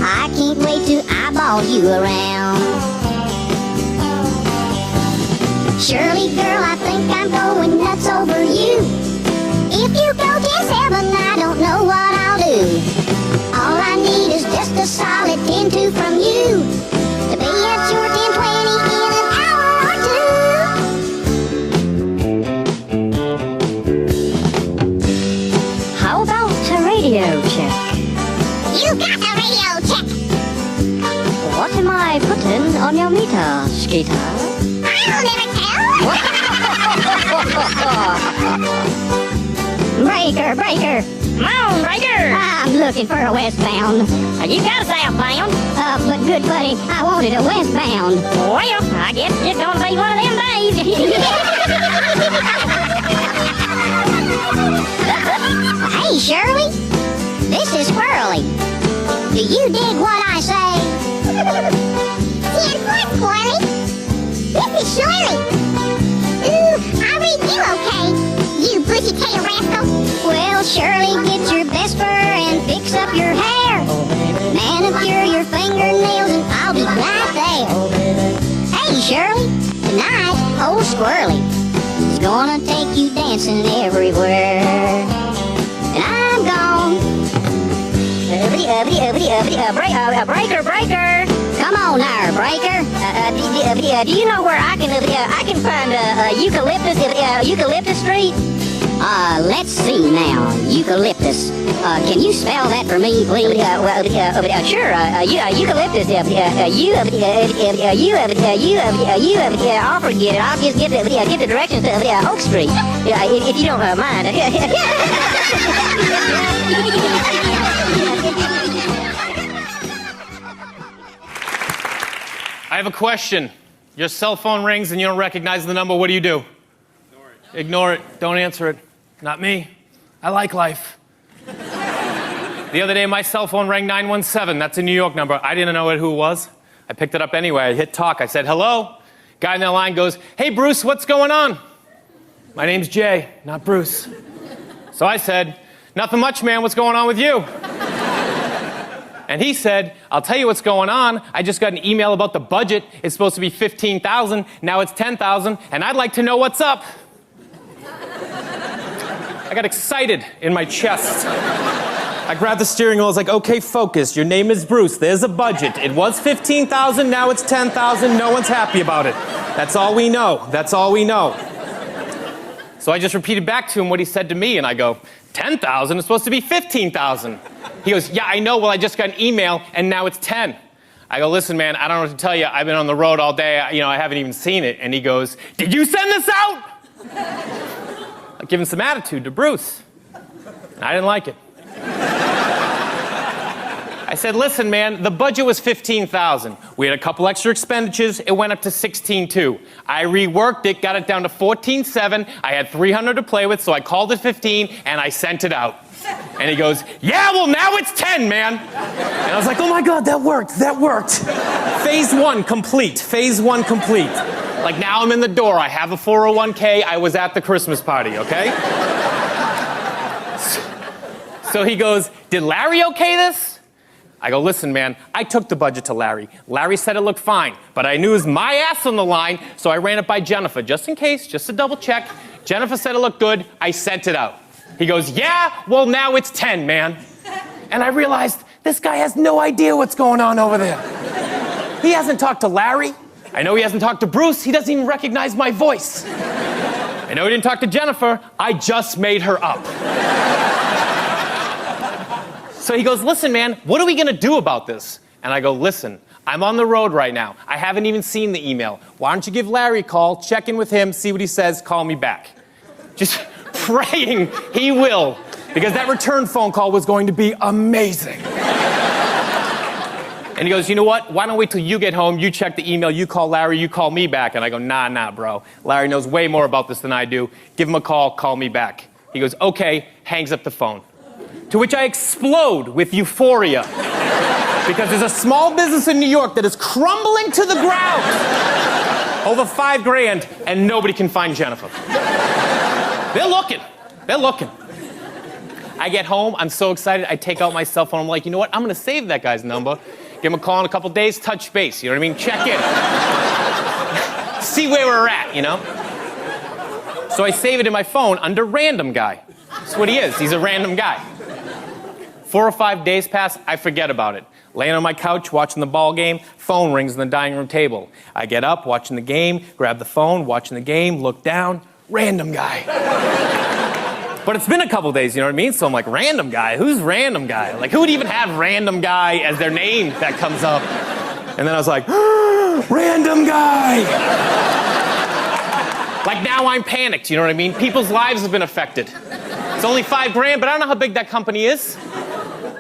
I can't wait to eyeball you around. Shirley, girl, I think I'm going nuts over you. If you go 10-7, I don't know what I'll do. All I need is just a solid 10-2 from you to be at your 10-20 in an hour or two. How about a radio check? You got a radio check. What am I putting on your meter, Skeeter? I'll never tell. Breaker. Come on, Breaker. I'm looking for a westbound. You got a southbound. But good buddy, I wanted a westbound. Well, I guess it's gonna be one of them days. Hey, Shirley, this is Squirrely. Do you dig what I say? Yes, what, Squirrely? This is Shirley. Ooh, I read you okay, you bushy-tailed rascal. Well, Shirley, get your best fur and fix up your hair. Manicure your fingernails and I'll be right there. Hey, Shirley, tonight, old Squirrely is gonna take you dancing everywhere. And I'm gone. Breaker. Come on there, Breaker. Do you know where I can find Eucalyptus Street? Let's see now. Eucalyptus. Can you spell that for me, please? Sure. Eucalyptus. I'll forget it. I'll just get the directions to Oak Street. If you don't mind. I have a question. Your cell phone rings and you don't recognize the number. What do you do? Ignore it. Don't answer it. Not me. I like life. The other day, my cell phone rang 917. That's a New York number. I didn't know who it was. I picked it up anyway. I hit talk. I said, hello. Guy in the line goes, hey, Bruce, what's going on? My name's Jay, not Bruce. So I said, nothing much, man. What's going on with you? And he said, I'll tell you what's going on. I just got an email about the budget. It's supposed to be $15,000. Now it's $10,000. And I'd like to know what's up. I got excited in my chest. I grabbed the steering wheel. I was like, okay, focus. Your name is Bruce. There's a budget. It was $15,000. Now it's $10,000. No one's happy about it. That's all we know. That's all we know. So I just repeated back to him what he said to me, and I go, 10,000? It's supposed to be 15,000. He goes, yeah, I know. Well, I just got an email, and now it's 10. I go, listen, man, I don't know what to tell you. I've been on the road all day. I haven't even seen it. And he goes, did you send this out? I give him some attitude to Bruce. I didn't like it. I said, listen, man, the budget was $15,000. We had a couple extra expenditures. It went up to $16,200. I reworked it, got it down to $14,700. I had $300 to play with, so I called it $15,000, and I sent it out. And he goes, yeah, well, now it's 10, man. And I was like, oh, my God, that worked. Phase 1 complete. Phase 1 complete. Like, now I'm in the door. I have a 401k. I was at the Christmas party, okay? So he goes, did Larry okay this? I go, listen, man, I took the budget to Larry. Larry said it looked fine, but I knew it was my ass on the line, so I ran it by Jennifer, just in case, just to double check. Jennifer said it looked good. I sent it out. He goes, yeah, well, now it's 10, man. And I realized this guy has no idea what's going on over there. He hasn't talked to Larry. I know he hasn't talked to Bruce. He doesn't even recognize my voice. I know he didn't talk to Jennifer. I just made her up. So he goes, listen, man, what are we going to do about this? And I go, listen, I'm on the road right now. I haven't even seen the email. Why don't you give Larry a call, check in with him, see what he says, call me back. Just praying he will, because that return phone call was going to be amazing. And he goes, you know what? Why don't wait till you get home, you check the email, you call Larry, you call me back. And I go, nah, bro. Larry knows way more about this than I do. Give him a call me back. He goes, okay, hangs up the phone. To which I explode with euphoria. Because there's a small business in New York that is crumbling to the ground. Over $5,000, and nobody can find Jennifer. They're looking. I get home, I'm so excited, I take out my cell phone, I'm like, you know what, I'm gonna save that guy's number, give him a call in a couple days, touch base, you know what I mean, check in. See where we're at, you know? So I save it in my phone under random guy. That's what he is, he's a random guy. 4 or 5 days pass, I forget about it. Laying on my couch, watching the ball game, phone rings on the dining room table. I get up, watching the game, grab the phone, watching the game, look down, random guy. But it's been a couple days, you know what I mean? So I'm like, random guy? Who's random guy? Like, who would even have random guy as their name that comes up? And then I was like, random guy! Like, now I'm panicked, you know what I mean? People's lives have been affected. It's only $5,000, but I don't know how big that company is.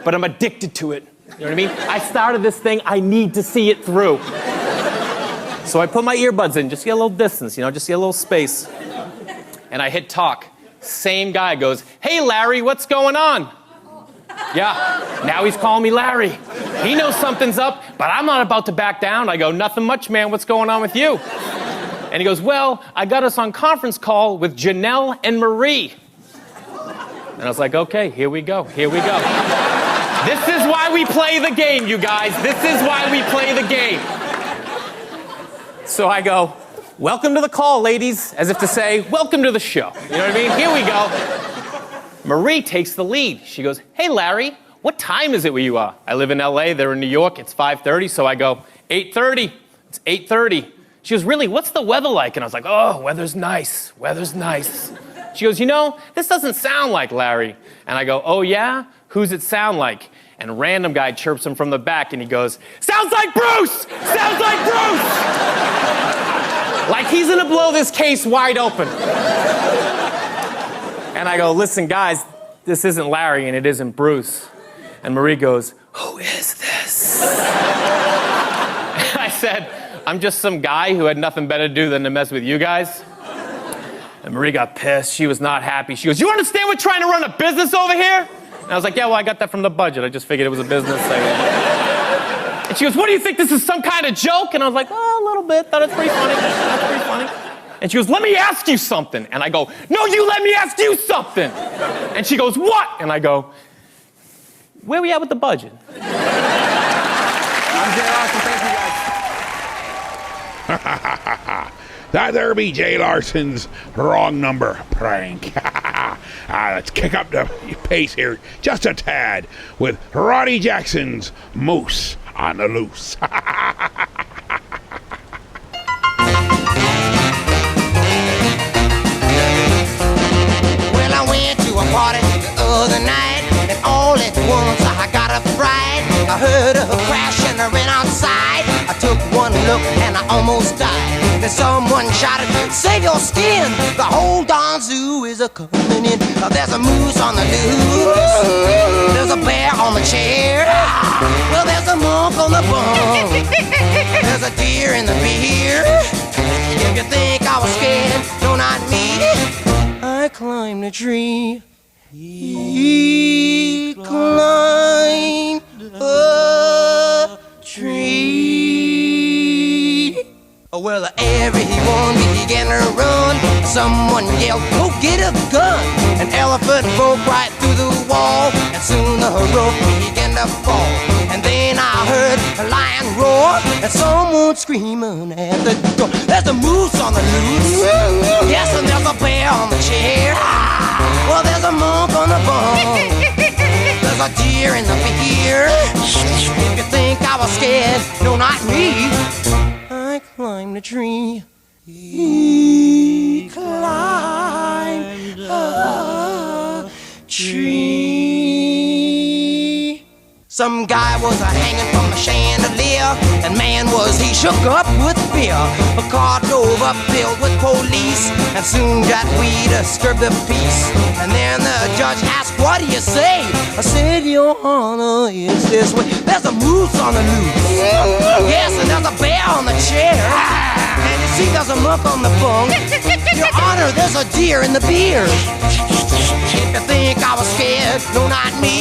But I'm addicted to it. You know what I mean? I started this thing, I need to see it through. So I put my earbuds in, just get a little distance, you know, just get a little space. And I hit talk. Same guy goes, hey Larry, what's going on? Yeah, now he's calling me Larry. He knows something's up, but I'm not about to back down. I go, nothing much, man, what's going on with you? And he goes, well, I got us on conference call with Janelle and Marie. And I was like, okay, here we go. This is why we play the game, you guys. This is why we play the game. So I go, welcome to the call, ladies, as if to say, welcome to the show. You know what I mean? Here we go. Marie takes the lead. She goes, hey, Larry, what time is it where you are? I live in LA, they're in New York, it's 5:30, so I go, 8:30. It's 8:30. She goes, really, what's the weather like? And I was like, oh, weather's nice. She goes, you know, this doesn't sound like Larry. And I go, oh yeah? Who's it sound like? And a random guy chirps him from the back and he goes, sounds like Bruce! Sounds like Bruce! Like he's gonna blow this case wide open. And I go, listen guys, this isn't Larry and it isn't Bruce. And Marie goes, who is this? And I said, I'm just some guy who had nothing better to do than to mess with you guys. And Marie got pissed. She was not happy. She goes, you understand we're trying to run a business over here? And I was like, yeah, well, I got that from the budget. I just figured it was a business thing. And she goes, what do you think, this is some kind of joke? And I was like, oh, a little bit. Thought it's pretty funny. And she goes, let me ask you something. And I go, no, you let me ask you something. And she goes, what? And I go, where we at with the budget? I'm Jay Larson. Thank you, guys. That there be Jay Larson's wrong number prank. Let's kick up the pace here just a tad with Ronnie Jackson's Moose on the Loose. Well, I went to a party the other night, and all at once I got a fright. I heard a crash and I ran outside. I took one look and I almost died. Then someone shouted, "Save your skin! The whole darn zoo is a-coming in." There's a moose on the loose. There's a bear on the chair. Well, there's a monk on the bunk. There's a deer in the beer. If you think I was scared, no, not me. I climbed a tree. He climbed a tree. Well, everyone began to run. Someone yelled, "Go get a gun!" An elephant broke right through the wall, and soon the roof began to fall. And then I heard a lion roar, and someone screaming at the door. There's a moose on the loose. Yes, and there's a bear on the chair. Well, there's a monk on the bunk. There's a deer in the beer. If you think I was scared, no, not me. I climbed a tree. He climbed a tree. Some guy was hanging from a chandelier, and man was he shook up with fear. A car drove up filled with police, and soon that we disturbed the peace. And then the judge asked, "What do you say?" I said, "Your Honor, it's this way. There's a moose on the loose. Yes, and there's a bear on the chair. And you see there's a monk on the bunk. Your Honor, there's a deer in the beer. If you think I was scared, no, not me.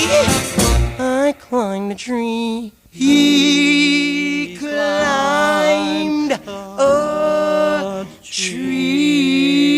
I climbed a tree. He climbed a tree."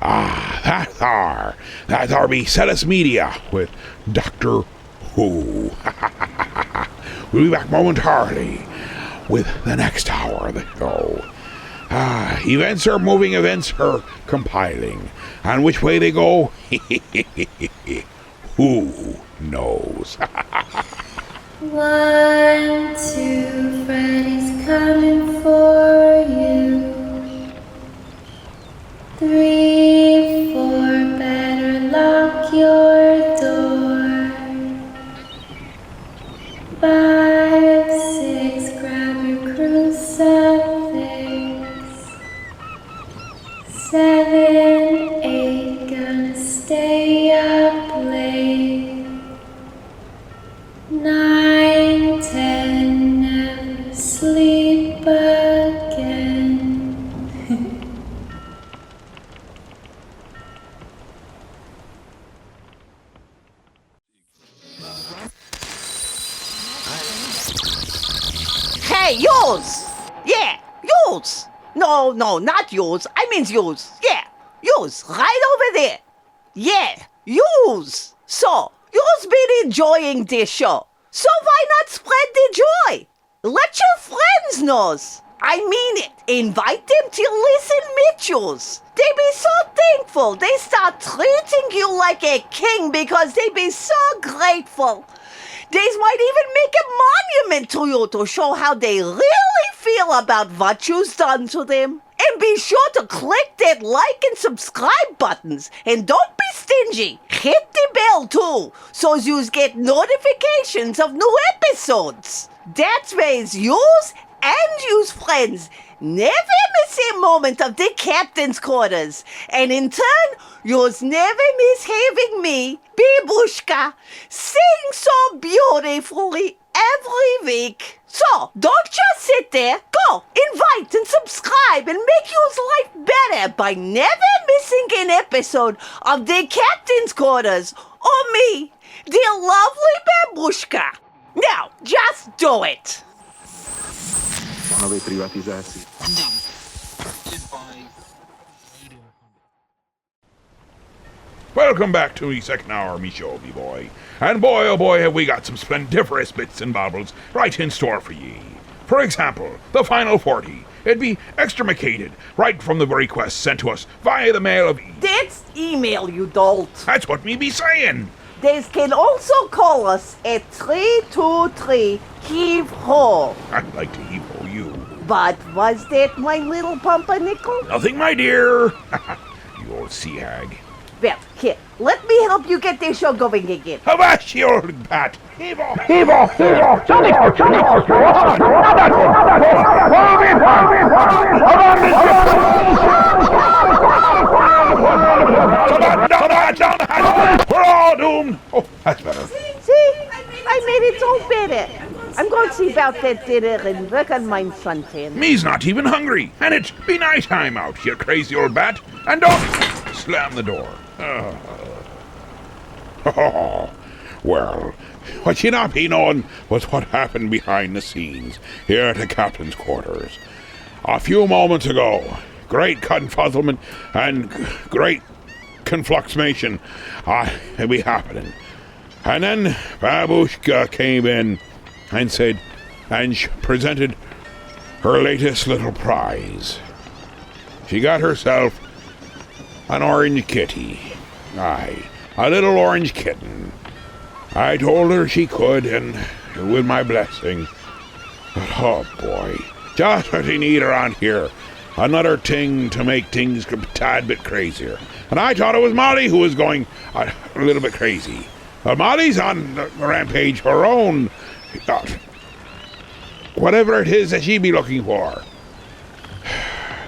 That's our Celis Media with Doctor Who. We'll be back momentarily with the next hour of the show. Events are moving, events are compiling. And which way they go, who knows? 1, 2, Freddy's coming for you. 3, 4, better lock your door. 5, 6, grab your crucifix. 7, 8, gonna stay up late. 9, 10, never sleep again. Hey, yours! Yeah, yours! No, not yours. I mean yours. Yeah, yours. Right over there. Yeah, yours. So, yours been enjoying this show. So why not spread the joy? Let your friends know. I mean it. Invite them to listen with yours. They be so thankful. They start treating you like a king because they be so grateful. They might even make a monument to you to show how they really feel about what you've done to them. And be sure to click that like and subscribe buttons. And don't be stingy. Hit the bell too, so you get notifications of new episodes. That ways yous and yous friends never miss a moment of the captain's quarters. And in turn, yous never miss having me, Babushka, sing so beautifully every week. So, don't just sit there. Go, invite and subscribe and make your life better by never missing an episode of the Captain's Quarters or me, the lovely Babushka. Now, just do it. Welcome back to the second hour of me show, me boy. And boy, oh boy, have we got some splendiferous bits and baubles right in store for ye. For example, the final 40. It'd be extremicated right from the request sent to us via the mail of That's email, you dolt. That's what me be saying. They can also call us at 323 Heave-Ho. I'd like to heave-ho you. But was that my little pumpernickel? Nothing, my dear. You old sea hag. Well, here, let me help you get this show going again. Avast, you old bat! Heave-ho! Heave-ho! Heave-ho! Johnny! We're all doomed! Oh, that's better. See? I made it so better. I'm going to see about that dinner and work on my suntan. Me's not even hungry, and it be night time out, you crazy old bat. And don't slam the door. Oh, well, what you not be knowing was what happened behind the scenes here at the captain's quarters. A few moments ago, great confuzzlement and great confluxmation be happening. And then Babushka came in and said, and presented her latest little prize. She got herself an orange kitty. Aye, a little orange kitten. I told her she could, and with my blessing. But oh boy, just what you need around here. Another thing to make things a tad bit crazier. And I thought it was Molly who was going a little bit crazy. But Molly's on the rampage for her own. Whatever it is that she be looking for.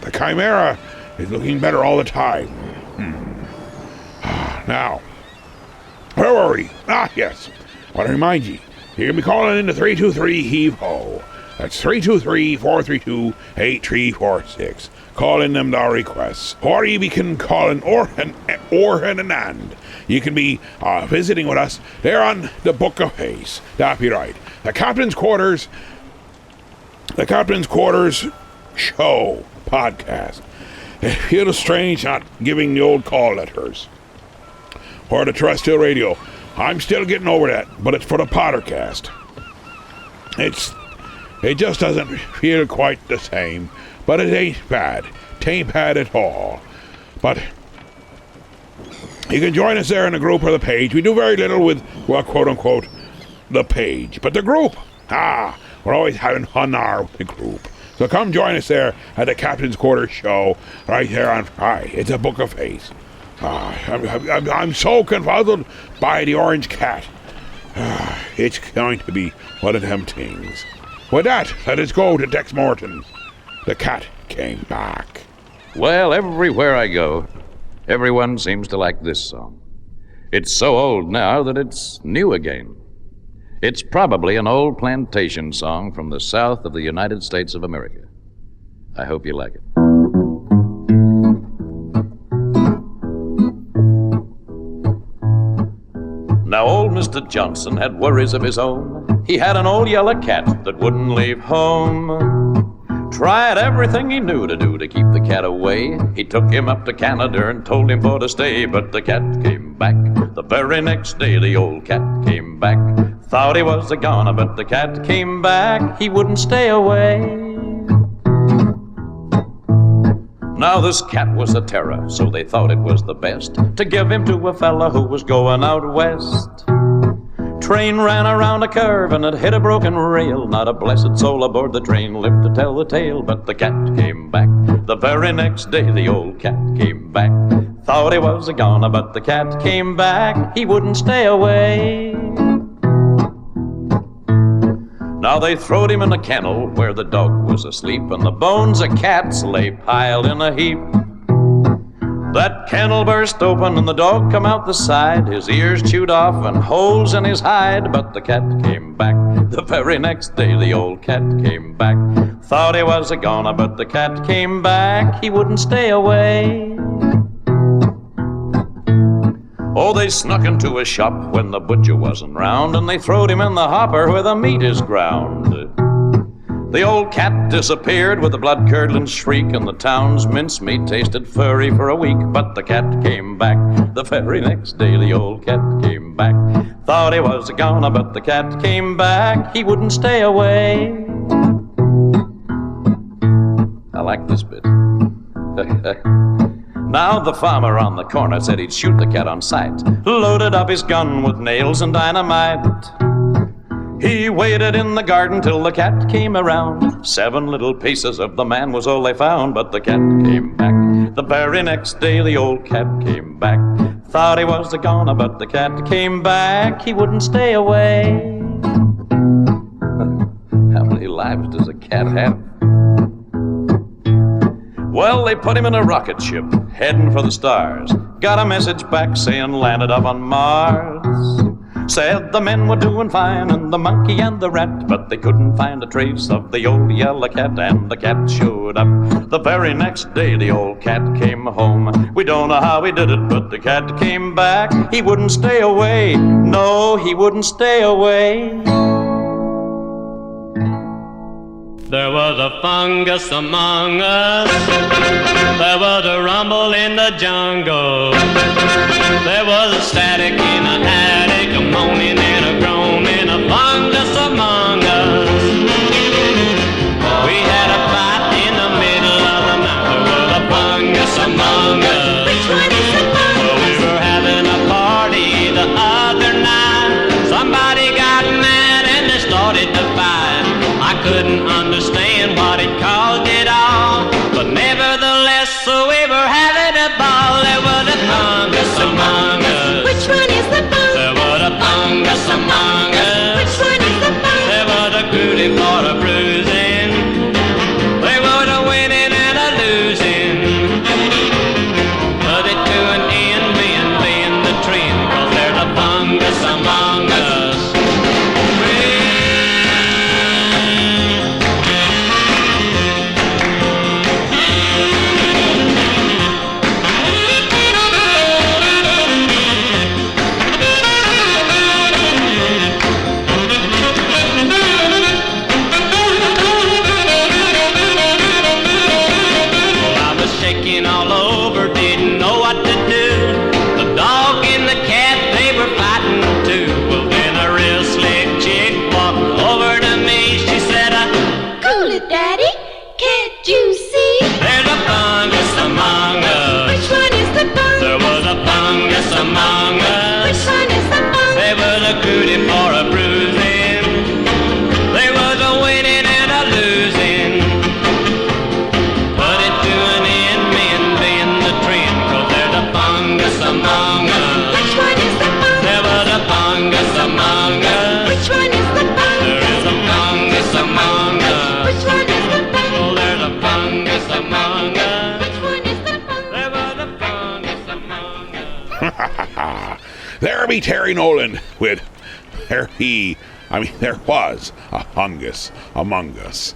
The Chimera is looking better all the time. Now, where were we? Yes. I want to remind you, you can be calling into 323 Heave-Ho. That's 323-432-8346. Call in them our requests. Or you can call in Orhan and you can be visiting with us there on the Book of Face. That'd be right. The Captain's Quarters Show podcast. It feels strange not giving the old call letters. Or the terrestrial radio. I'm still getting over that, but it's for the podcast. It just doesn't feel quite the same, but it ain't bad. It ain't bad at all. But you can join us there in the group or the page. We do very little with, well, quote-unquote, the page. But the group, we're always having fun there with the group. So come join us there at the Captain's Quarters show, right there on Friday. It's a book of face. I'm so confuzzled by the orange cat. It's going to be one of them things. With that, let us go to Dex Morton. The cat came back. Well, everywhere I go, everyone seems to like this song. It's so old now that it's new again. It's probably an old plantation song from the south of the United States of America. I hope you like it. Now, old Mr. Johnson had worries of his own. He had an old yellow cat that wouldn't leave home. Tried everything he knew to do to keep the cat away. He took him up to Canada and told him for to stay, but the cat came back. The very next day the old cat came back. Thought he was a goner, but the cat came back. He wouldn't stay away. Now this cat was a terror, so they thought it was the best to give him to a fella who was going out west. Train ran around a curve and it hit a broken rail. Not a blessed soul aboard the train lived to tell the tale, but the cat came back. The very next day the old cat came back. Thought he was a goner, but the cat came back. He wouldn't stay away. Now they throwed him in a kennel where the dog was asleep, and the bones of cats lay piled in a heap. That kennel burst open and the dog come out the side, his ears chewed off and holes in his hide, but the cat came back. The very next day the old cat came back. Thought he was a goner, but the cat came back. He wouldn't stay away. Oh, they snuck into a shop when the butcher wasn't round, and they throwed him in the hopper where the meat is ground. The old cat disappeared with a blood-curdling shriek, and the town's mincemeat tasted furry for a week, but the cat came back. The very next day the old cat came back. Thought he was a goner, but the cat came back. He wouldn't stay away. I like this bit. Now the farmer on the corner said he'd shoot the cat on sight, loaded up his gun with nails and dynamite. He waited in the garden till the cat came around. 7 little pieces of the man was all they found, but the cat came back. The very next day the old cat came back. Thought he was a goner, but the cat came back. He wouldn't stay away. How many lives does a cat have? Well, they put him in a rocket ship, heading for the stars. Got a message back saying landed up on Mars. Said the men were doing fine, and the monkey and the rat, but they couldn't find a trace of the old yellow cat, and the cat showed up. The very next day the old cat came home. We don't know how he did it, but the cat came back. He wouldn't stay away. No, he wouldn't stay away. There was a fungus among us. There was a rumble in the jungle. There was a static in the attic, a moaning and a groaning, a fungus among us. We had a fight in the middle of the night. There was a fungus among us. Which one is the fungus? Well, we were having a party the other night. Somebody got mad and they started to fight. I couldn't understand what it caused it all, but nevertheless, so we were having a ball. There was a fungus among us. Which one is the fungus? There was a fungus was a fungus among us. Which one is the fungus? There was a cootie for a bruising. There was a winning and a losing. Put it to an end, men being the trend, 'cause there's a fungus among us. Which one is the fungus? There was a fungus among us. Which one is the fungus? There is a fungus among us. Which one is the fungus? Oh, there's a fungus among us. Which one is the fungus? There was a fungus among us. There be Terry Nolan with there was a fungus among us.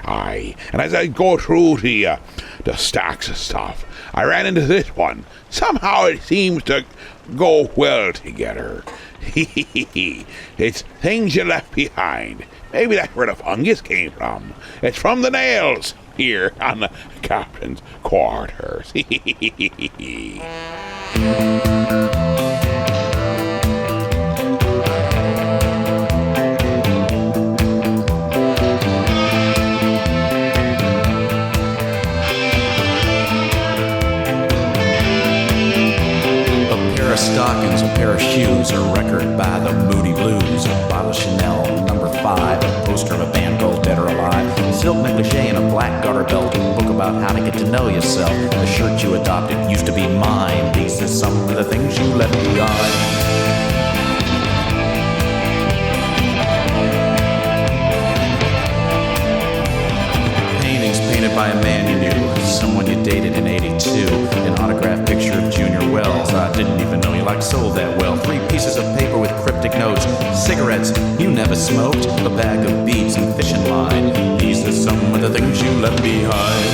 Aye, and as I go through the stacks of stuff, I ran into this one. Somehow it seems to go well together. It's things you left behind. Maybe that's where the fungus came from. It's from the nails here on the captain's quarters. A pair of stockings, a pair of shoes, a record by the Moody Blues, a bottle of Chanel, number 5, a poster of a band called Dead or Alive, silk negligee and a black garter belt, a book about how to get to know yourself, a shirt you adopted used to be mine. These are some of the things you left behind. Paintings painted by a man you knew, someone you dated in '82, an autographed picture of Junior Wells. I didn't even know you liked soul that well. 3 pieces of paper with cryptic notes, cigarettes you never smoked, a bag of beads and fishing line. These are some of the things you left behind.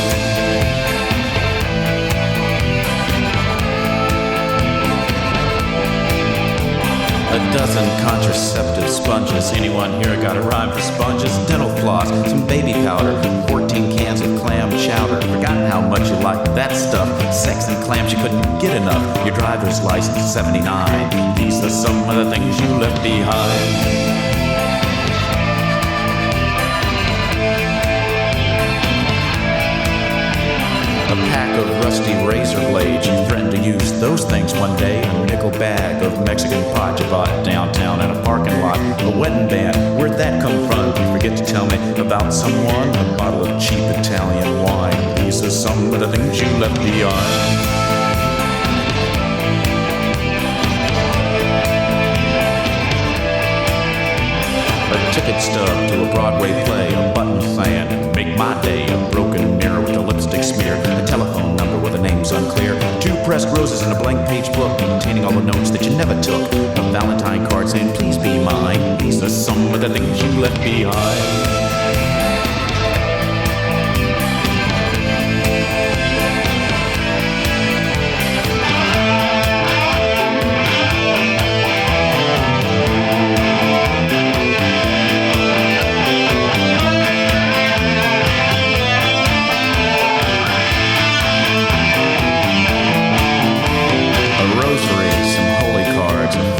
A dozen contraceptive sponges. Anyone here got a rhyme for sponges? Dental floss, some baby powder, 14 cans of clam chowder. Forgotten how much you liked that stuff. Sex and clams you couldn't get enough. Your driver's license 79. These are some of the things you left behind. A pack of rusty razor blades, you threatened to use those things one day. A nickel bag of Mexican pot you bought downtown in a parking lot. A wedding band, where'd that come from? You forget to tell me about someone. A bottle of cheap Italian wine. These are some of the things you left behind. A ticket stub to a Broadway play, a button fan, make my day, a broken mirror with a lipstick smear, a telephone number where the name's unclear, 2 pressed roses in a blank page book containing all the notes that you never took, a Valentine card saying please be mine. These are some of the things you left behind.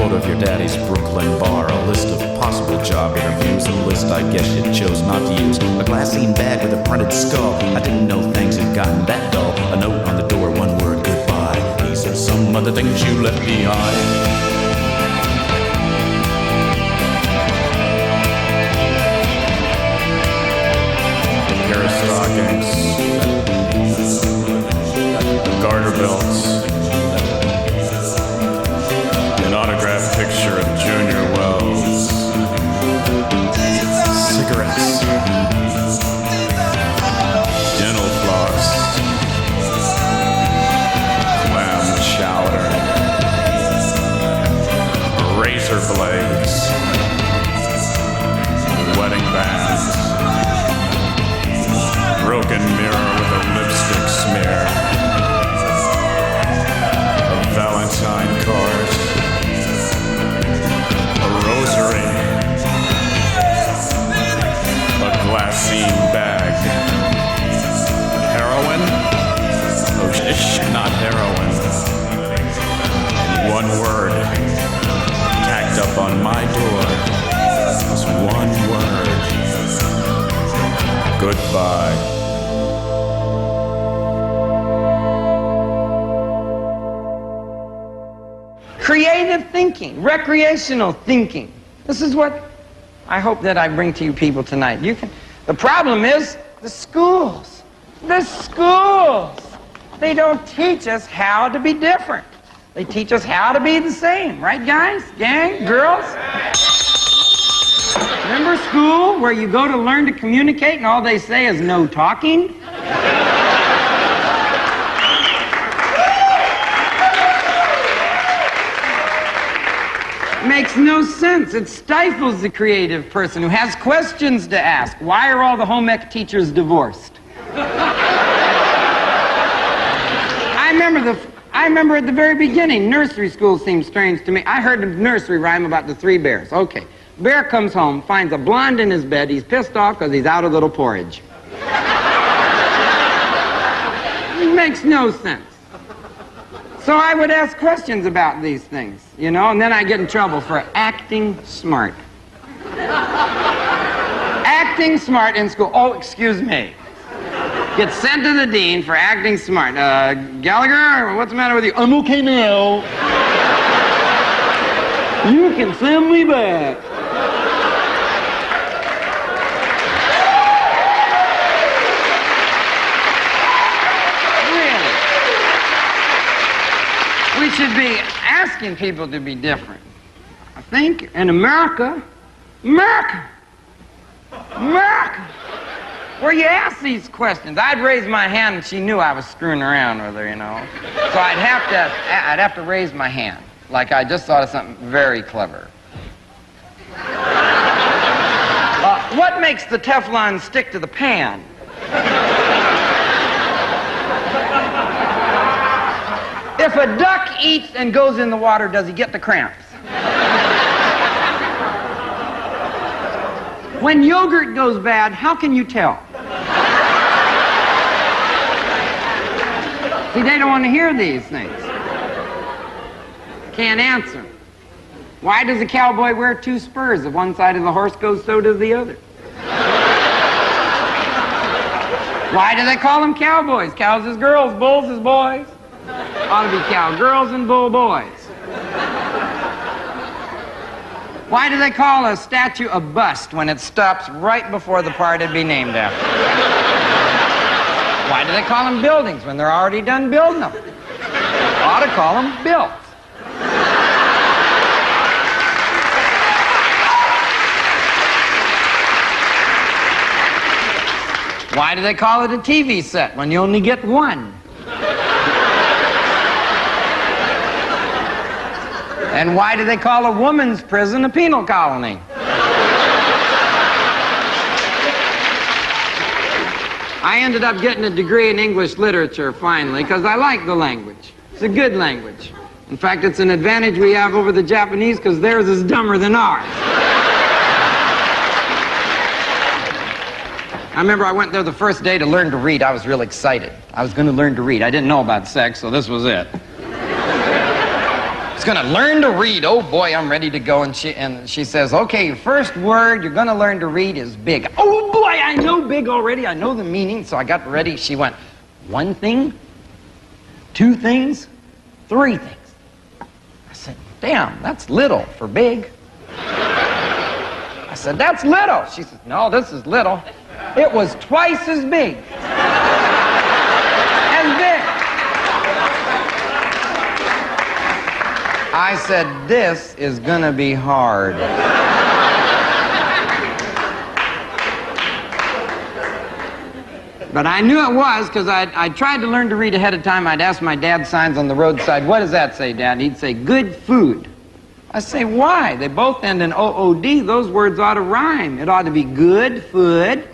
Of your daddy's Brooklyn bar, a list of possible job interviews, a list I guess you chose not to use, a glassine bag with a printed skull. I didn't know things had gotten that dull. A note on the door, 1 word, goodbye. These are some of the things you left behind. A pair of stockings, a garter belts, an autographed picture of Junior Wells, cigarettes, dental floss, clam chowder, razor blades, wedding band, broken mirror with a lipstick smear, a Valentine card, a rosary, a glassine bag, heroin, oh shh, not heroin, and 1 word tacked up on my door, just 1 word, goodbye. of thinking, recreational thinking. This is what I hope that I bring to you people tonight. The problem is the schools. The schools. They don't teach us how to be different. They teach us how to be the same. Right, guys? Gang? Girls? Remember school where you go to learn to communicate and all they say is no talking? Makes no sense. It stifles the creative person who has questions to ask. Why are all the home ec teachers divorced? I remember at the very beginning, nursery school seemed strange to me. I heard a nursery rhyme about the three bears. Okay. Bear comes home, finds a blonde in his bed. He's pissed off because he's out of little porridge. It makes no sense. So I would ask questions about these things, you know, and then I get in trouble for acting smart. Acting smart in school. Oh, excuse me. Get sent to the dean for acting smart. Gallagher, what's the matter with you? I'm okay now. You can send me back. We should be asking people to be different. I think in America, where you ask these questions. I'd raise my hand and she knew I was screwing around with her, you know. So I'd have to raise my hand, like I just thought of something very clever. What makes the Teflon stick to the pan? If a duck eats and goes in the water, does he get the cramps? When yogurt goes bad, how can you tell? See, they don't want to hear these things. Can't answer. Why does a cowboy wear two spurs? If one side of the horse goes, so does the other. Why do they call them cowboys? Cows is girls, bulls is boys. Ought to be cowgirls and bull boys. Why do they call a statue a bust when it stops right before the part it'd be named after? Why do they call them buildings when they're already done building them? Ought to call them built. Why do they call it a TV set when you only get one? And why do they call a woman's prison a penal colony? I ended up getting a degree in English literature finally because I like the language. It's a good language. In fact, it's an advantage we have over the Japanese because theirs is dumber than ours. I remember I went there the first day to learn to read. I was real excited. I was going to learn to read. I didn't know about sex, so this was it. I was going to learn to read. Oh, boy, I'm ready to go. And she says, okay, your first word you're going to learn to read is big. Oh, boy, I know big already. I know the meaning. So I got ready. She went, one thing, two things, three things. I said, damn, that's little for big. I said, that's little. She said, no, this is little. It was twice as big. As big. I said, this is gonna be hard. But I knew it was because I tried to learn to read ahead of time. I'd ask my dad signs on the roadside, what does that say, Dad? He'd say, good food. I say, why? They both end in O-O-D. Those words ought to rhyme. It ought to be good food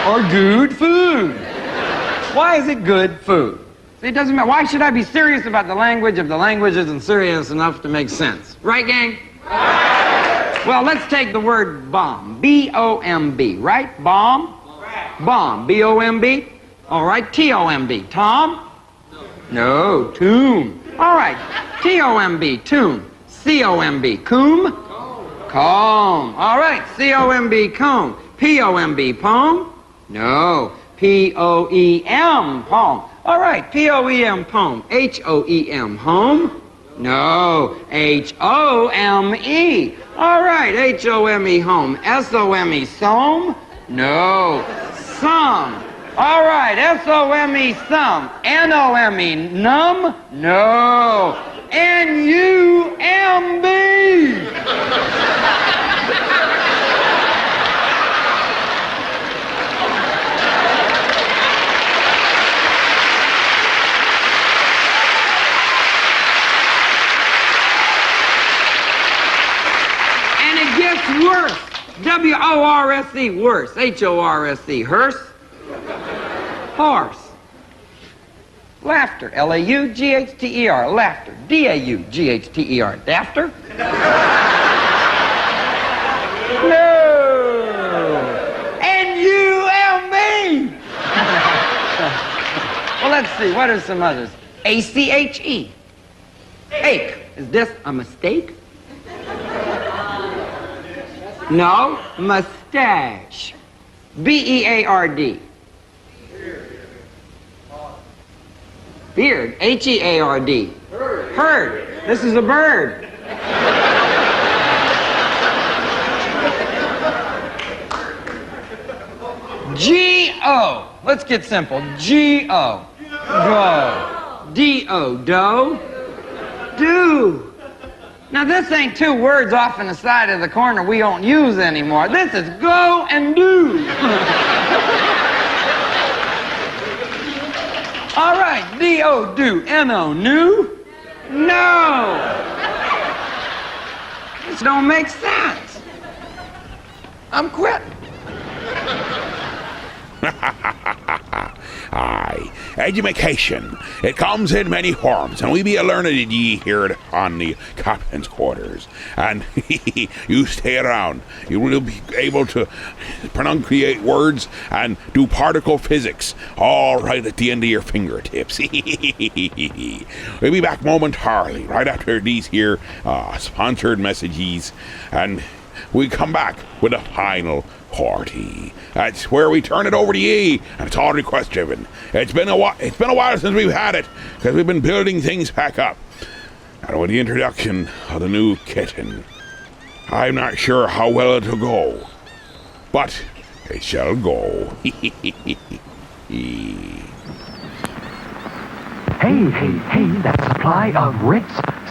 or good food. Why is it good food? See, it doesn't matter. Why should I be serious about the language if the language isn't serious enough to make sense? Right, gang? Well, let's take the word bomb. B-O-M-B, right? Bomb? Bomb. B-O-M-B? All right, T-O-M-B. Tom? No, tomb. All right, T-O-M-B, tomb. C-O-M-B, comb? Comb. All right, C-O-M-B, comb. P-O-M-B, poem? No, P-O-E-M, poem. All right, P-O-E-M, poem. H-O-E-M, home? No, H-O-M-E. All right, H-O-M-E, home. S-O-M-E, some? No, some. All right, S-O-M-E, some. N-O-M-E, numb? No, N-U-M-B. Worse. W-O-R-S-E, worse. H-O-R-S-E, hearse. Horse. Laughter, L-A-U-G-H-T-E-R, laughter. D-A-U-G-H-T-E-R, dafter. No. N-U-M-B. Well, let's see, what are some others? A-C-H-E. Ache. Is this a mistake? No, mustache. B-E-A-R-D. Beard. H-E-A-R-D. Herd. This is a bird. G-O. Let's get simple. G-O. Go. D-O. Do. Do. Now, this ain't two words off in the side of the corner we don't use anymore. This is go and do. All right, D-O, do. N-O, new? No. This don't make sense. I'm quitting. Aye, education. It comes in many forms, and we be a learned ye here on the captain's quarters. And you stay around. You will be able to pronunciate words and do particle physics all right at the end of your fingertips. We'll be back momentarily, right after these here sponsored messages, and we come back with a final party. That's where we turn it over to ye, and it's all request driven. It's been a while since we've had it, because we've been building things back up. And with the introduction of the new kitten, I'm not sure how well it'll go, but it shall go. Hey, that supply of Ritz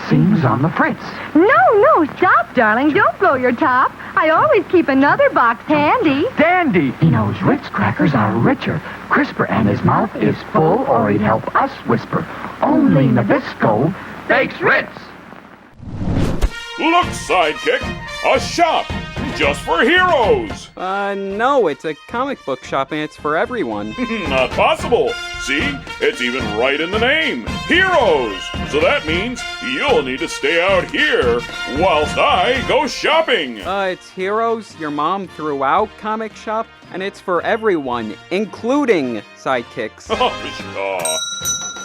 seems on the fritz. No, stop, darling. Don't blow your top. I always keep another box handy. Dandy! He knows Ritz crackers are richer, crisper, and his mouth is full, or he'd help us whisper. Only Nabisco bakes Ritz. Look, Sidekick, a shop just for heroes. No, it's a comic book shop and it's for everyone. Not possible. See, it's even right in the name, Heroes. So that means you'll need to stay out here whilst I go shopping. It's Heroes, your mom threw out comic shop, and it's for everyone, including sidekicks.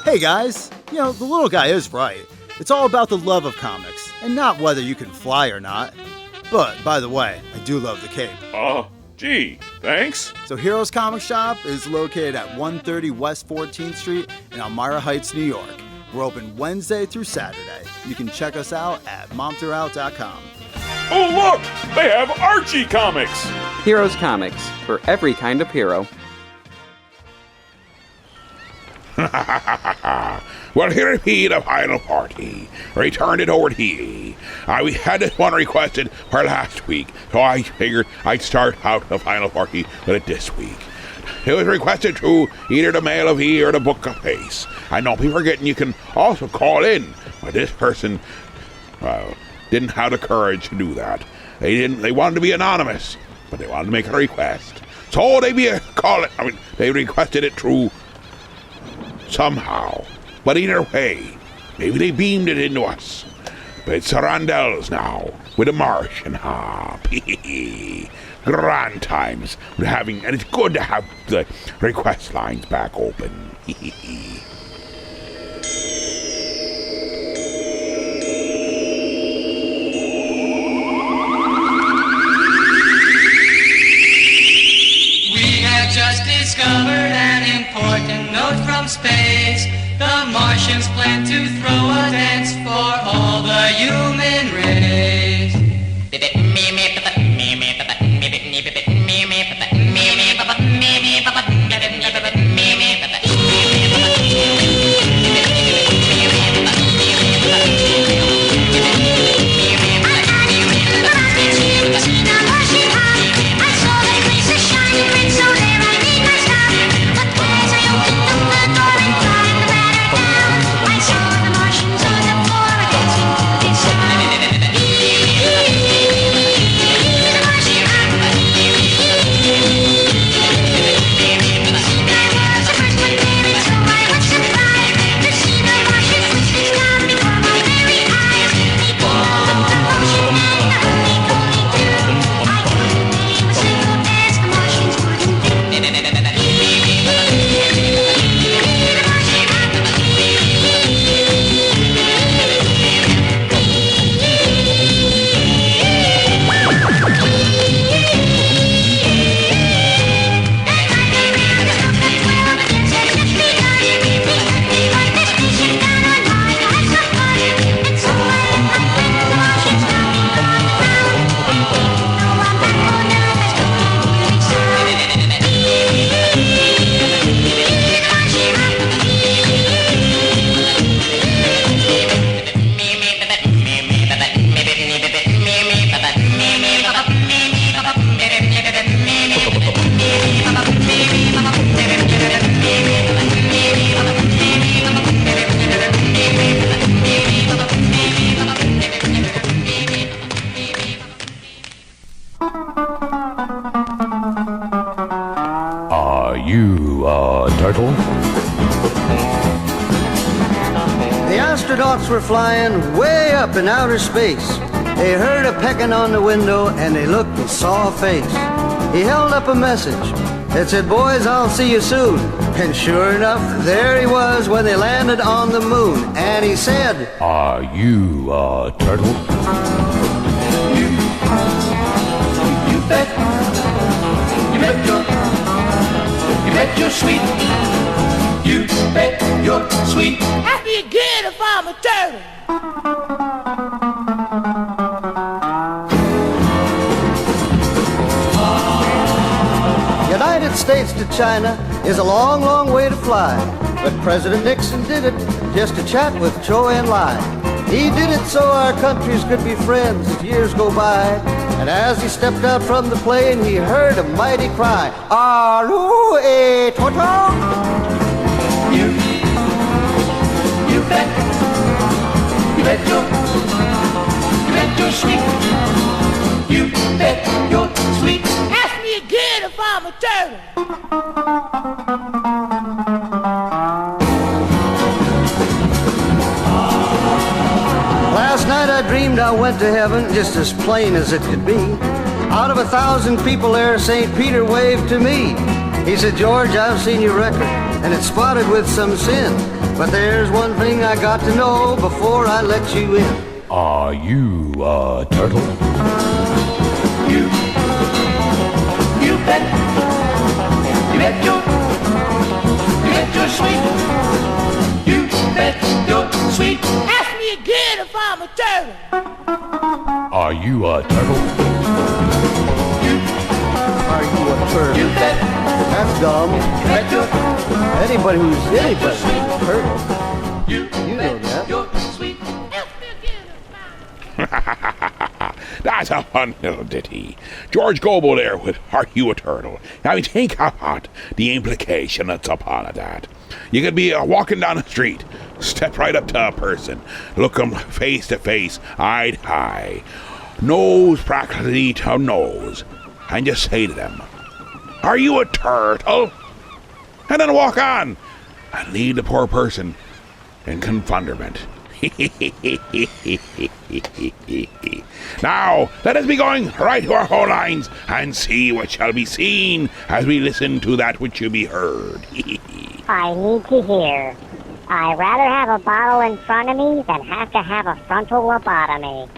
Hey guys, the little guy is right. It's all about the love of comics, and not whether you can fly or not. But, by the way, I do love the cape. Gee, thanks. So Heroes Comic Shop is located at 130 West 14th Street in Elmira Heights, New York. We're open Wednesday through Saturday. You can check us out at momthroughout.com. Oh, look! They have Archie comics! Heroes Comics, for every kind of hero. Well, here be the final party. Returned it over to ye. We had this one requested for last week, so I figured I'd start out the final party with it this week. It was requested through either the Mail of E or the Book of Face. I don't be forgetting you can also call in, but this person, didn't have the courage to do that. They wanted to be anonymous, but they wanted to make a request. So they requested it through somehow. But either way, maybe they beamed it into us. But it's the Rondells now, with a Martian hop. Grand times with having, and it's good to have the request lines back open. We have just discovered an important note from space. The Martians plan to throw a dance for all the human race. Are you a turtle? The astronauts were flying way up in outer space. They heard a pecking on the window and they looked and saw a face. He held up a message. It said, "Boys, I'll see you soon." And sure enough, there he was when they landed on the moon. And he said, Are you a turtle? You bet you're sweet. You bet you're sweet. Ask me again if I'm a turtle. United States to China is a long, long way to fly. But President Nixon did it just to chat with Zhou Enlai. He did it so our countries could be friends as years go by. And as he stepped out from the plane, he heard a mighty cry, "Alu e toto!" You bet you're sweet. You bet you're sweet. Ask me again if I'm a turtle. Last night I dreamed I went to heaven just as plain as it could be. Out of 1,000 people there, St. Peter waved to me. He said, "George, I've seen your record, and it's spotted with some sin. But there's one thing I got to know before I let you in." Are you a turtle? You bet you're sweet. You bet you're sweet. Ask me again if I'm a turtle. Are you a turtle? Are you a turtle? You bet. That's dumb. Anybody who's anybody's a turtle. You know that. You're sweet. That's a fun little ditty. George Gobel there with Are You a Turtle? I mean, think about the implication that's upon it that. You could be walking down the street, step right up to a person, look them face to face, eye to eye, nose practically to nose, and just say to them, "Are you a turtle?" And then walk on and leave the poor person in confunderment. Now, let us be going right to our whole lines and see what shall be seen as we listen to that which you be heard. I need to hear. I'd rather have a bottle in front of me than have to have a frontal lobotomy.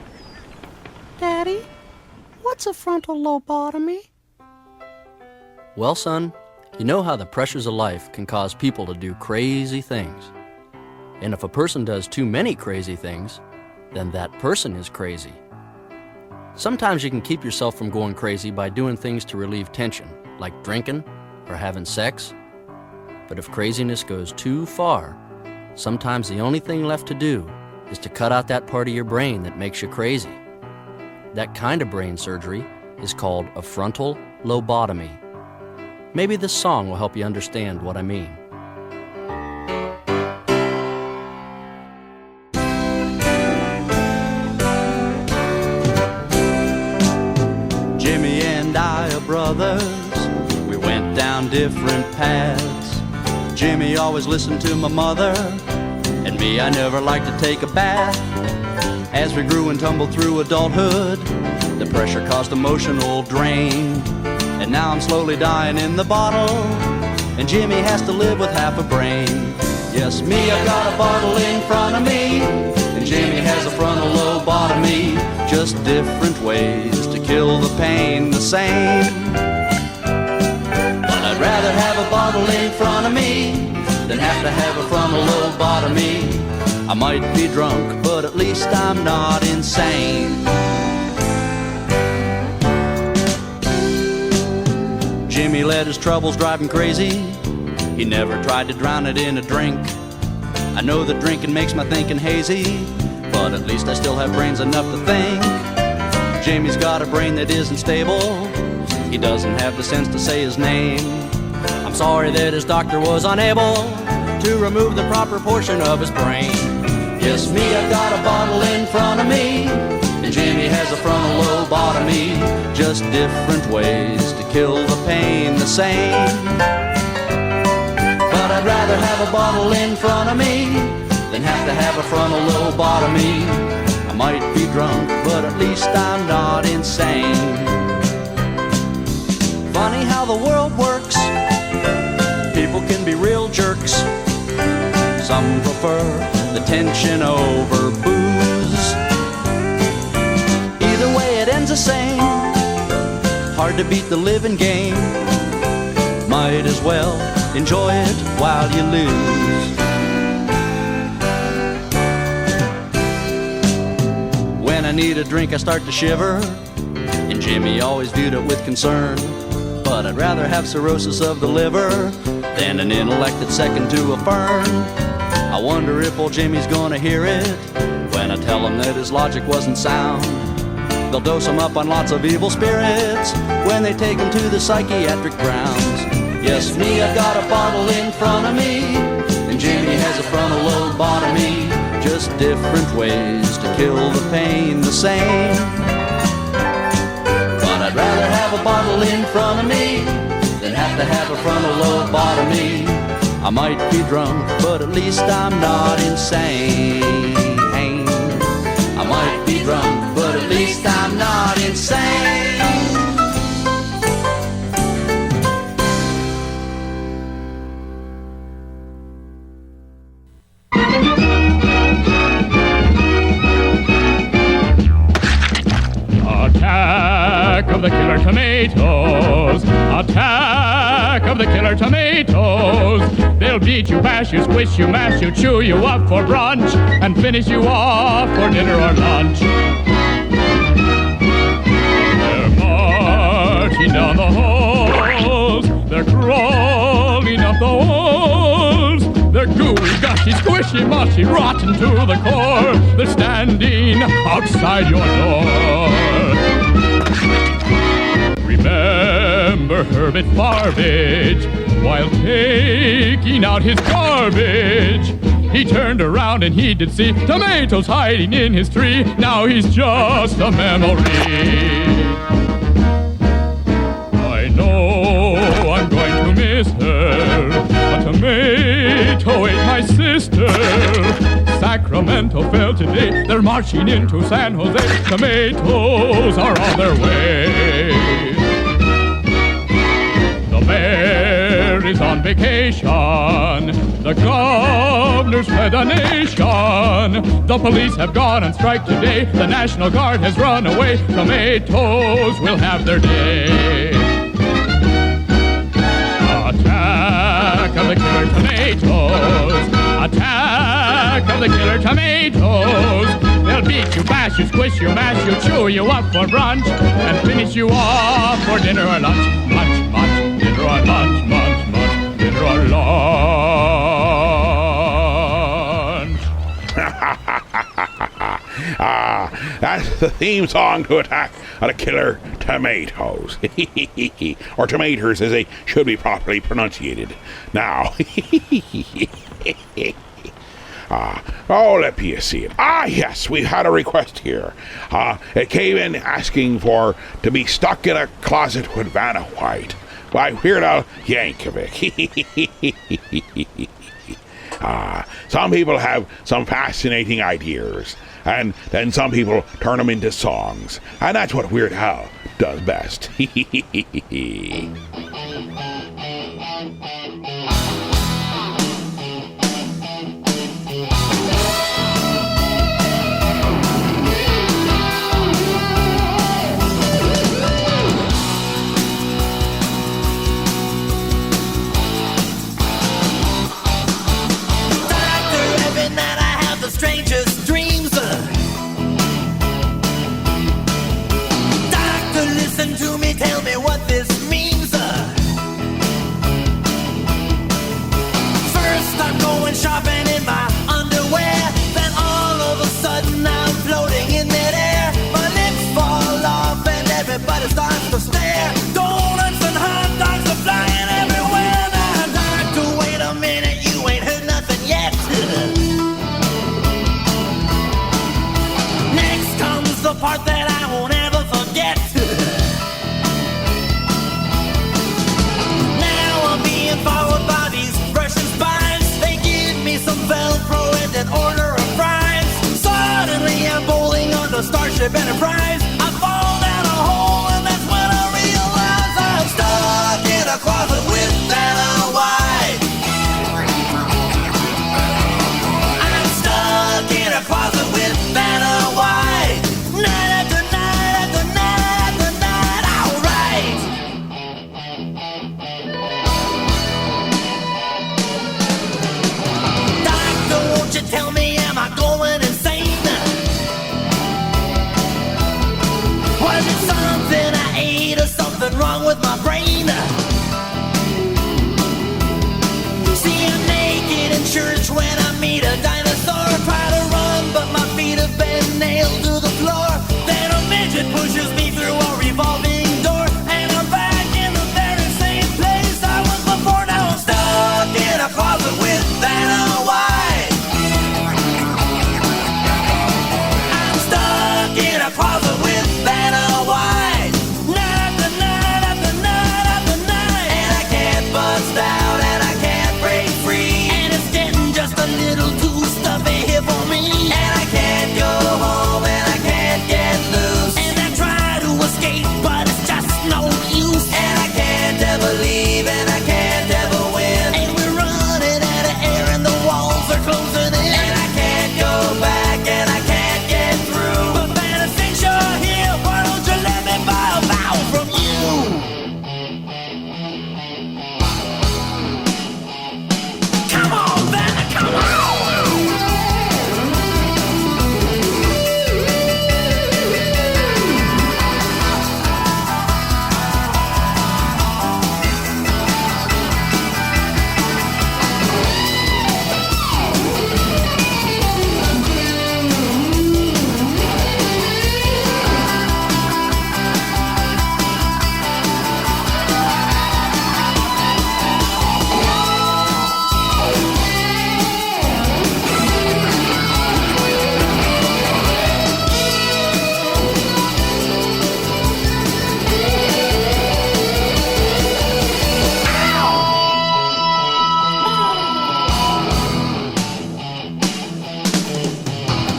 Daddy, what's a frontal lobotomy? Well, son, you know how the pressures of life can cause people to do crazy things. And if a person does too many crazy things, then that person is crazy. Sometimes you can keep yourself from going crazy by doing things to relieve tension, like drinking or having sex. But if craziness goes too far, sometimes the only thing left to do is to cut out that part of your brain that makes you crazy. That kind of brain surgery is called a frontal lobotomy. Maybe this song will help you understand what I mean. Jimmy and I are brothers. We went down different paths. Jimmy always listened to my mother, and me, I never liked to take a bath. As we grew and tumbled through adulthood, the pressure caused emotional drain. And now I'm slowly dying in the bottle, and Jimmy has to live with half a brain. Yes, me, I've got a bottle in front of me, and Jimmy has a frontal lobotomy. Just different ways to kill the pain the same. But I'd rather have a bottle in front of me than have to have a frontal lobotomy. I might be drunk, but at least I'm not insane. Jimmy let his troubles drive him crazy. He never tried to drown it in a drink. I know that drinking makes my thinking hazy, but at least I still have brains enough to think. Jimmy's got a brain that isn't stable. He doesn't have the sense to say his name. I'm sorry that his doctor was unable to remove the proper portion of his brain. Yes, me, I've got a bottle in front of me, and Jimmy has a frontal lobotomy. Just different ways to kill the pain the same. But I'd rather have a bottle in front of me than have to have a frontal lobotomy. I might be drunk, but at least I'm not insane. Funny how the world works. People can be real jerks. Some prefer the tension over booze. Either way it ends the same. Hard to beat the living game. Might as well enjoy it while you lose. When I need a drink I start to shiver, and Jimmy always viewed it with concern. But I'd rather have cirrhosis of the liver than an intellect that's second to a fern. I wonder if old Jimmy's gonna hear it when I tell him that his logic wasn't sound. They'll dose him up on lots of evil spirits when they take him to the psychiatric grounds. Yes, me, I've got a bottle in front of me, and Jimmy has a frontal lobotomy. Just different ways to kill the pain the same. But I'd rather have a bottle in front of me than have to have a frontal lobotomy. I might be drunk, but at least I'm not insane. I might be drunk, but at least I'm not insane. Attack of the killer tomatoes! Attack of the killer tomatoes! They'll beat you, bash you, squish you, mash you, chew you up for brunch, and finish you off for dinner or lunch. They're marching down the halls, they're crawling up the walls. They're gooey, gushy, squishy, mushy, rotten to the core. They're standing outside your door. Remember Herbert Farbage, while taking out his garbage, he turned around and he did see tomatoes hiding in his tree. Now he's just a memory. I know I'm going to miss her. A tomato ate my sister. Sacramento fell today. They're marching into San Jose. Tomatoes are on their way. The mayor is on vacation. The governor's fled the nation. The police have gone on strike today. The National Guard has run away. Tomatoes will have their day. Attack of the killer tomatoes! Attack the killer tomatoes. They'll beat you, bash you, squish you, mash you, chew you up for brunch, and finish you off for dinner or lunch. Munch, munch, dinner or lunch, munch, munch, dinner or lunch. That's the theme song to Attack of the Killer Tomatoes. Or tomatoes, as they should be properly pronunciated. Now, let me see it. Yes, we've had a request here. It came in asking for to be stuck in a closet with Vanna White by Weird Al Yankovic. Some people have some fascinating ideas, and then some people turn them into songs, and that's what Weird Al does best. Strangest dreams. Doctor, listen to me, tell me what this means. First I'm going shopping in my underwear, then all of a sudden I'm floating in midair. My lips fall off and everybody starts to stare. Donuts and hot dogs are flying everywhere. Now, doctor, wait a minute, you ain't heard nothing yet. The part that I won't ever forget. Now I'm being followed by these Russian spies. They give me some Velcro and an order of fries. Suddenly I'm bowling on the Starship Enterprise. I fall down a hole and that's when I realize I'm stuck in a closet with Vanna White. I'm stuck in a closet with Vanna White. Night after night after night after night, alright. Doctor, won't you tell me, am I going insane? Was it something I ate or something wrong with my brain? See, I'm naked in church when I meet a dinosaur. Try to run, but my feet have been nailed to the floor. Then a midget pushes me through a revolving door, and I'm back in the very same place I was before. Now I'm stuck in a closet with Vanna White. I'm stuck in a closet with Vanna White. Night after night after night after night, and I can't bust out and I can't break free, and it's getting just a little too stuffy here for me, and I can't go home and I can't get loose, and I try to escape but it's just no use, and I can't ever leave and I can't ever win, and we're running out of air and the walls are closing in, and I can't go back and I can't get through. But Vanna, since you're here, why don't you let me buy a vowel from you? Come on, Vanna, come on!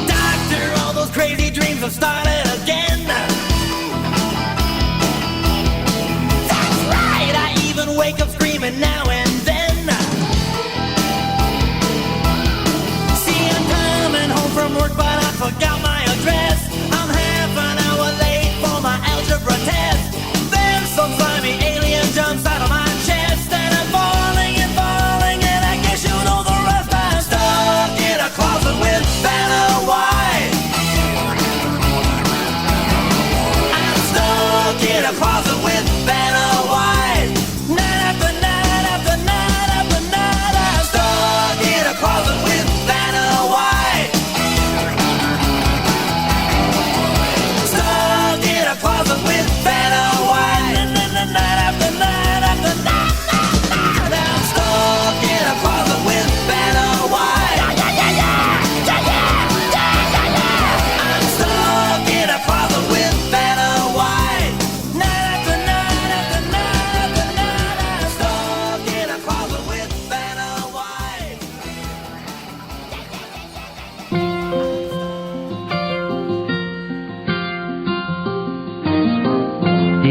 Doctor, all those crazy dreams have started again. That's right, I even wake up screaming now and then. See, I'm coming home from work, but I forgot my address. I'm half an hour late for my algebra test. Then some slimy alien jumps out of my chest, and I'm falling and falling, and I guess you know the rest. I'm stuck in a closet with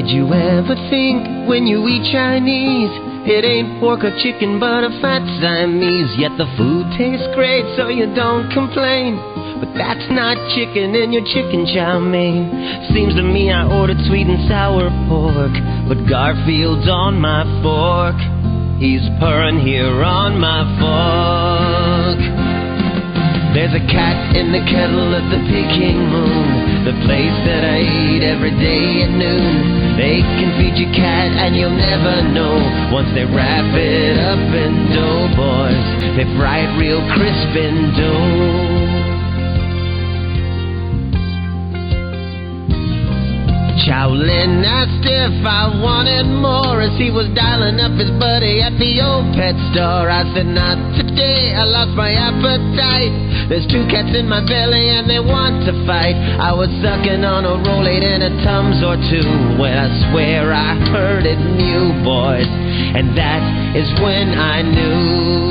Did you ever think when you eat Chinese, it ain't pork or chicken but a fat Siamese? Yet the food tastes great so you don't complain. But that's not chicken in your chicken chow mein. Seems to me I ordered sweet and sour pork, but Garfield's on my fork. He's purring here on my fork. There's a cat in the kettle at the Peking Moon, the place that I eat every day at noon. They can feed you cat and you'll never know. Once they wrap it up in dough, boys, they fry it real crisp in dough. Chowlin asked if I wanted more as he was dialing up his buddy at the old pet store. I said, not today, I lost my appetite. There's 2 cats in my belly and they want to fight. I was sucking on a Rolade and a Tums or 2 when I swear I heard it mew, boys. And that is when I knew.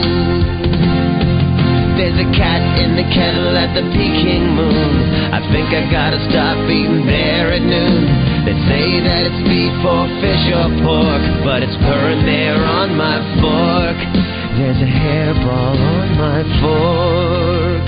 There's a cat in the kettle at the Peking Moon. I think I gotta stop eating there at noon. They say that it's beef or fish or pork, but it's purring there on my fork. There's a hairball on my fork.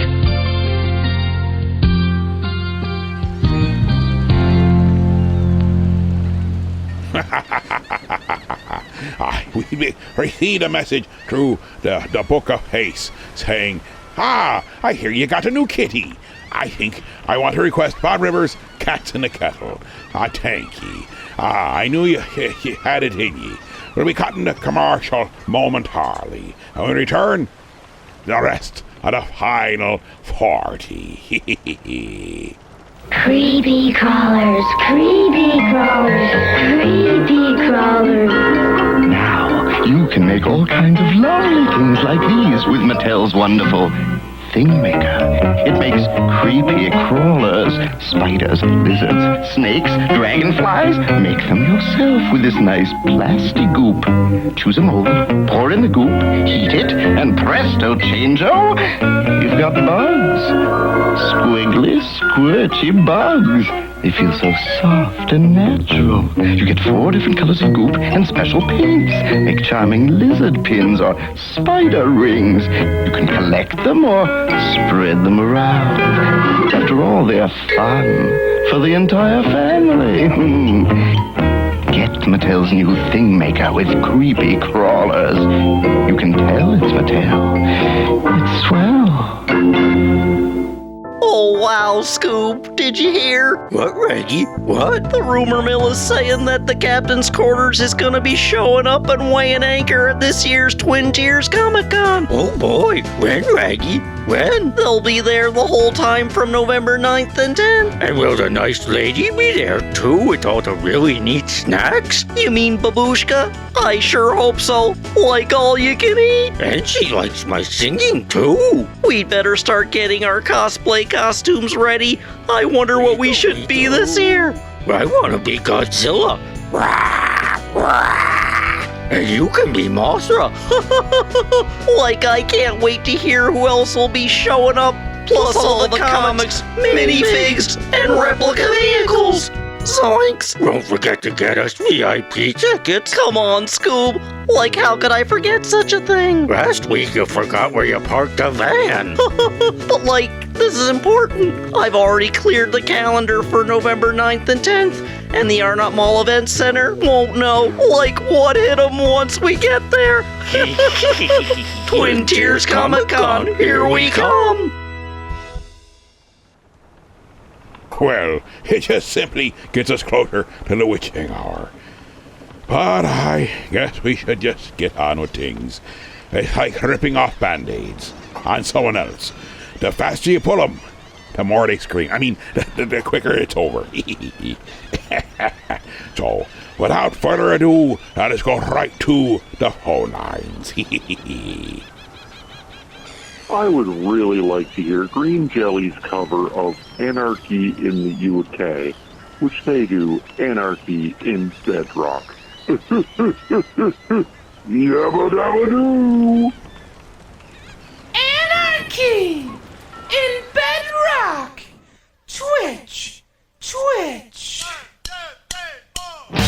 We received a message through the Book of Haste saying, I hear you got a new kitty. I think I want to request Bob Rivers' Cats in the Kettle. Thank ye. I knew you had it in ye. We'll be cutting the commercial momentarily. And when we return, the rest of the final 40. Creepy crawlers, creepy crawlers, creepy crawlers. Now, you can make all kinds of lovely things like these with Mattel's wonderful Thing Maker. It makes creepy crawlers, spiders, lizards, snakes, dragonflies. Make them yourself with this nice plastic goop. Choose a mold, pour in the goop, heat it, and presto changeo, you've got bugs. Squiggly, squirty bugs. They feel so soft and natural. You get 4 different colors of goop and special paints. Make charming lizard pins or spider rings. You can collect them or spread them around. After all, they're fun for the entire family. Get Mattel's new Thing Maker with creepy crawlers. You can tell it's Mattel. It's swell. Oh, wow, Scoop, did you hear? What, Reggie? What? The rumor mill is saying that the captain's quarters is gonna be showing up and weighing anchor at this year's Twin Tiers Comic-Con. Oh, boy. When, Reggie? When? They'll be there the whole time from November 9th and 10th. And will the nice lady be there, too, with all the really neat snacks? You mean Babushka? I sure hope so. Like all you can eat. And she likes my singing, too. We'd better start getting our cosplay costumes ready. I wonder what we should be this year. I want to be Godzilla. And you can be Mothra. Like I can't wait to hear who else will be showing up. Plus all the comics, minifigs, and replica vehicles. Zoinks! Don't forget to get us VIP tickets. Come on, Scoob. Like, how could I forget such a thing? Last week you forgot where you parked the van. But, like, this is important. I've already cleared the calendar for November 9th and 10th, and the Arnott Mall Event Center won't know, like, what hit 'em once we get there. Twin Tiers Comic-Con, here we come. Well, it just simply gets us closer to the witching hour. But I guess we should just get on with things. It's like ripping off Band-Aids on someone else. The faster you pull them, the more they scream. I mean, the quicker it's over. So, without further ado, let's go right to the phone lines. I would really like to hear Green Jelly's cover of Anarchy in the UK, which they do Anarchy in Bedrock. Yabba dabba doo! Anarchy in Bedrock. Twitch, twitch. 1, 2, 3, 4.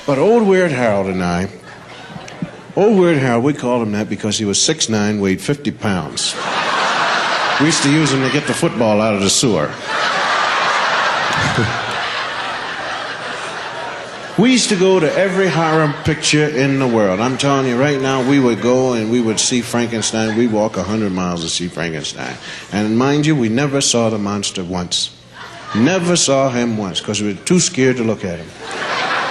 But old Weird Harold and I, old Weird Harold, we called him that because he was 6'9", weighed 50 pounds. We used to use him to get the football out of the sewer. We used to go to every horror picture in the world. I'm telling you right now, we would go and we would see Frankenstein. We'd walk 100 miles to see Frankenstein. And mind you, we never saw the monster once. Never saw him once because we were too scared to look at him.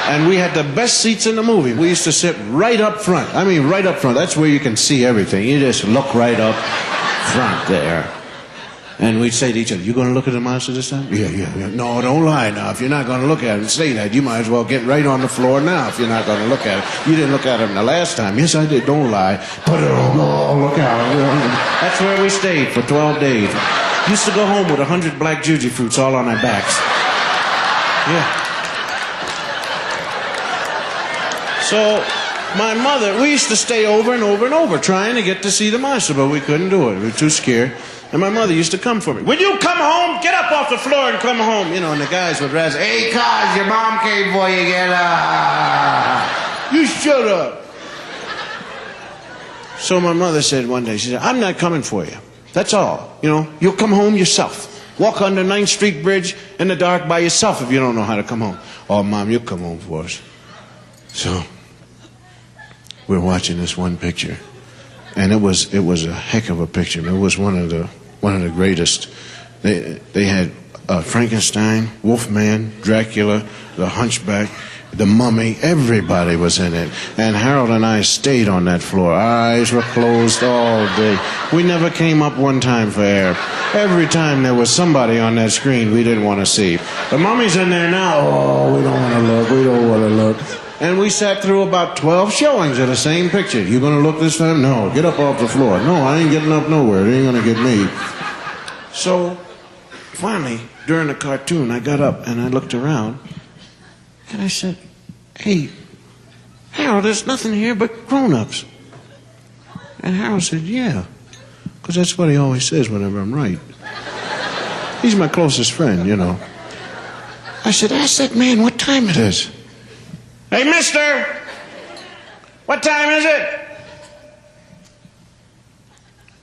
And we had the best seats in the movie. We used to sit right up front. I mean, right up front. That's where you can see everything. You just look right up front there. And we'd say to each other, you going to look at the monster this time? Yeah. No, don't lie now. If you're not going to look at it and say that, you might as well get right on the floor now if you're not going to look at it. You didn't look at him the last time. Yes, I did. Don't lie. Put it on. Oh, look out. That's where we stayed for 12 days. Used to go home with 100 black juji fruits all on our backs. Yeah. So, my mother, we used to stay over and over and over trying to get to see the monster, but we couldn't do it. We were too scared. And my mother used to come for me. Will you come home? Get up off the floor and come home. You know, and the guys would razz, hey, cuz, your mom came for you. Get up. You shut up. So my mother said one day, she said, I'm not coming for you. That's all. You know, you'll come home yourself. Walk under 9th Street Bridge in the dark by yourself if you don't know how to come home. Oh, Mom, you'll come home for us. So we're watching this one picture, and it was a heck of a picture. It was one of the greatest. They had Frankenstein, Wolfman, Dracula, the Hunchback, the Mummy. Everybody was in it, and Harold and I stayed on that floor. Our eyes were closed all day. We never came up one time for air. Every time there was somebody on that screen we didn't want to see. The Mummy's in there now. Oh, we don't want to look. We don't want to look. And we sat through about 12 showings of the same picture. You gonna look this time? No, get up off the floor. No, I ain't getting up nowhere. It ain't gonna get me. So, finally, during the cartoon, I got up and I looked around and I said, hey, Harold, there's nothing here but grown-ups. And Harold said, yeah, because that's what he always says whenever I'm right. He's my closest friend, you know. I said, ask that man what time it is. Hey, mister, what time is it?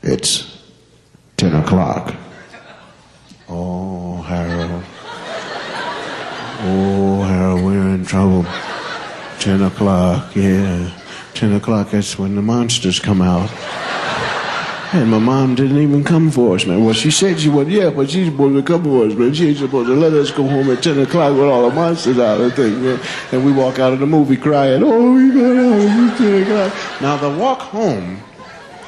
It's 10 o'clock. Oh, Harold. Oh, Harold, we're in trouble. 10 o'clock, yeah. 10 o'clock, that's when the monsters come out. And my mom didn't even come for us, man. Well, she said she would, yeah, but she's supposed to come for us, man. She ain't supposed to let us go home at 10 o'clock with all the monsters out, I think, man. And we walk out of the movie crying, oh, we got out, it's 10 o'clock. Now, the walk home,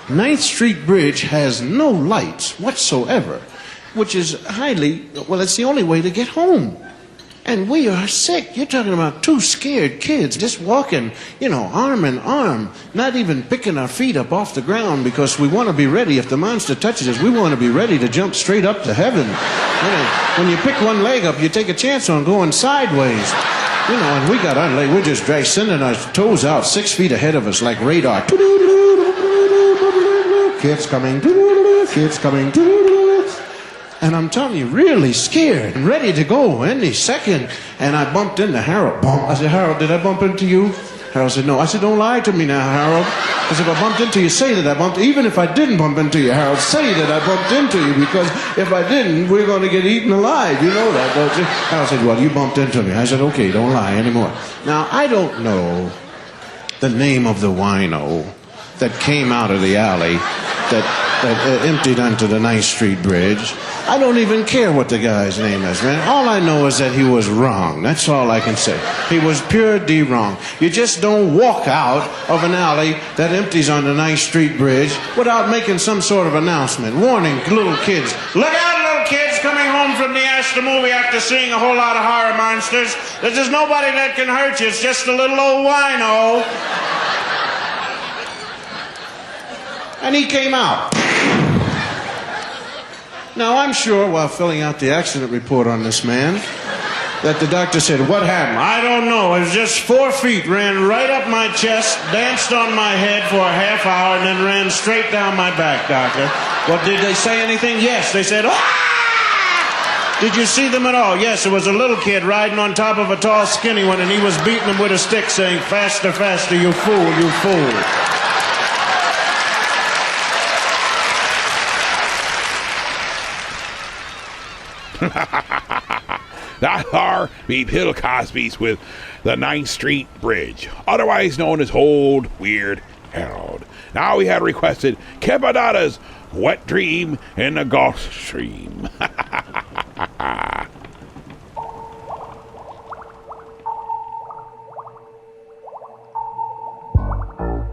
9th Street Bridge has no lights whatsoever, which is it's the only way to get home. And we are sick. You're talking about two scared kids just walking, arm in arm, not even picking our feet up off the ground because we want to be ready. If the monster touches us, we want to be ready to jump straight up to heaven. When you pick one leg up, you take a chance on going sideways. And we got our leg. We're just sending our toes out 6 feet ahead of us like radar. Kids coming. Kids coming. And I'm telling you, really scared and ready to go any second. And I bumped into Harold. Bump. I said, Harold, did I bump into you? Harold said, no. I said, don't lie to me now, Harold. I said, if I bumped into you, say that I bumped. Even if I didn't bump into you, Harold, say that I bumped into you. Because if I didn't, we're going to get eaten alive. You know that, don't you? Harold said, well, you bumped into me. I said, okay, don't lie anymore. Now, I don't know the name of the wino that came out of the alley that emptied onto the 9th Street Bridge. I don't even care what the guy's name is, man. All I know is that he was wrong. That's all I can say. He was pure D wrong. You just don't walk out of an alley that empties on the 9th Street Bridge without making some sort of announcement. Warning little kids. Look out, little kids coming home from the Astor movie after seeing a whole lot of horror monsters. There's nobody that can hurt you. It's just a little old wino. And he came out. Now, I'm sure while filling out the accident report on this man that the doctor said, what happened? I don't know. It was just 4 feet ran right up my chest, danced on my head for a half hour, and then ran straight down my back, doctor. Well, did they say anything? Yes. They said, ah! Did you see them at all? Yes, it was a little kid riding on top of a tall, skinny one, and he was beating him with a stick saying, faster, faster, you fool, you fool. That are me Bill Cosby's with the 9th Street Bridge, otherwise known as Old Weird Harold. Now we had requested Kebadada's Wet Dream in the Gulf Stream.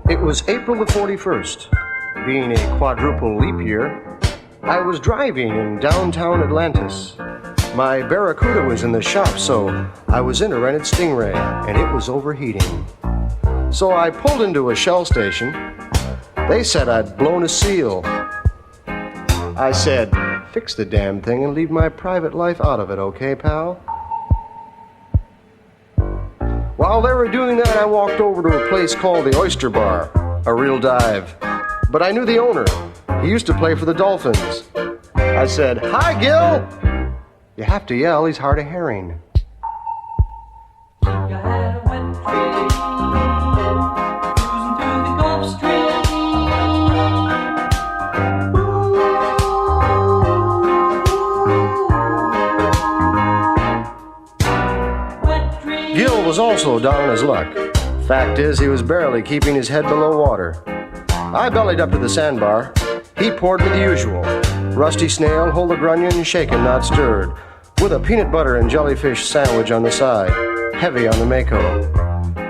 It was April the 41st. Being a quadruple leap year, I was driving in downtown Atlantis. My Barracuda was in the shop, so I was in a rented Stingray, and it was overheating. So I pulled into a Shell station. They said I'd blown a seal. I said, fix the damn thing and leave my private life out of it, okay, pal? While they were doing that, I walked over to a place called the Oyster Bar, a real dive. But I knew the owner. He used to play for the Dolphins. I said, hi, Gil! You have to yell, he's hard of hearing. Gil was also down on his luck. Fact is, he was barely keeping his head below water. I bellied up to the sandbar. He poured me the usual. Rusty snail, whole of grunion, shaken, not stirred, with a peanut butter and jellyfish sandwich on the side, heavy on the Mako.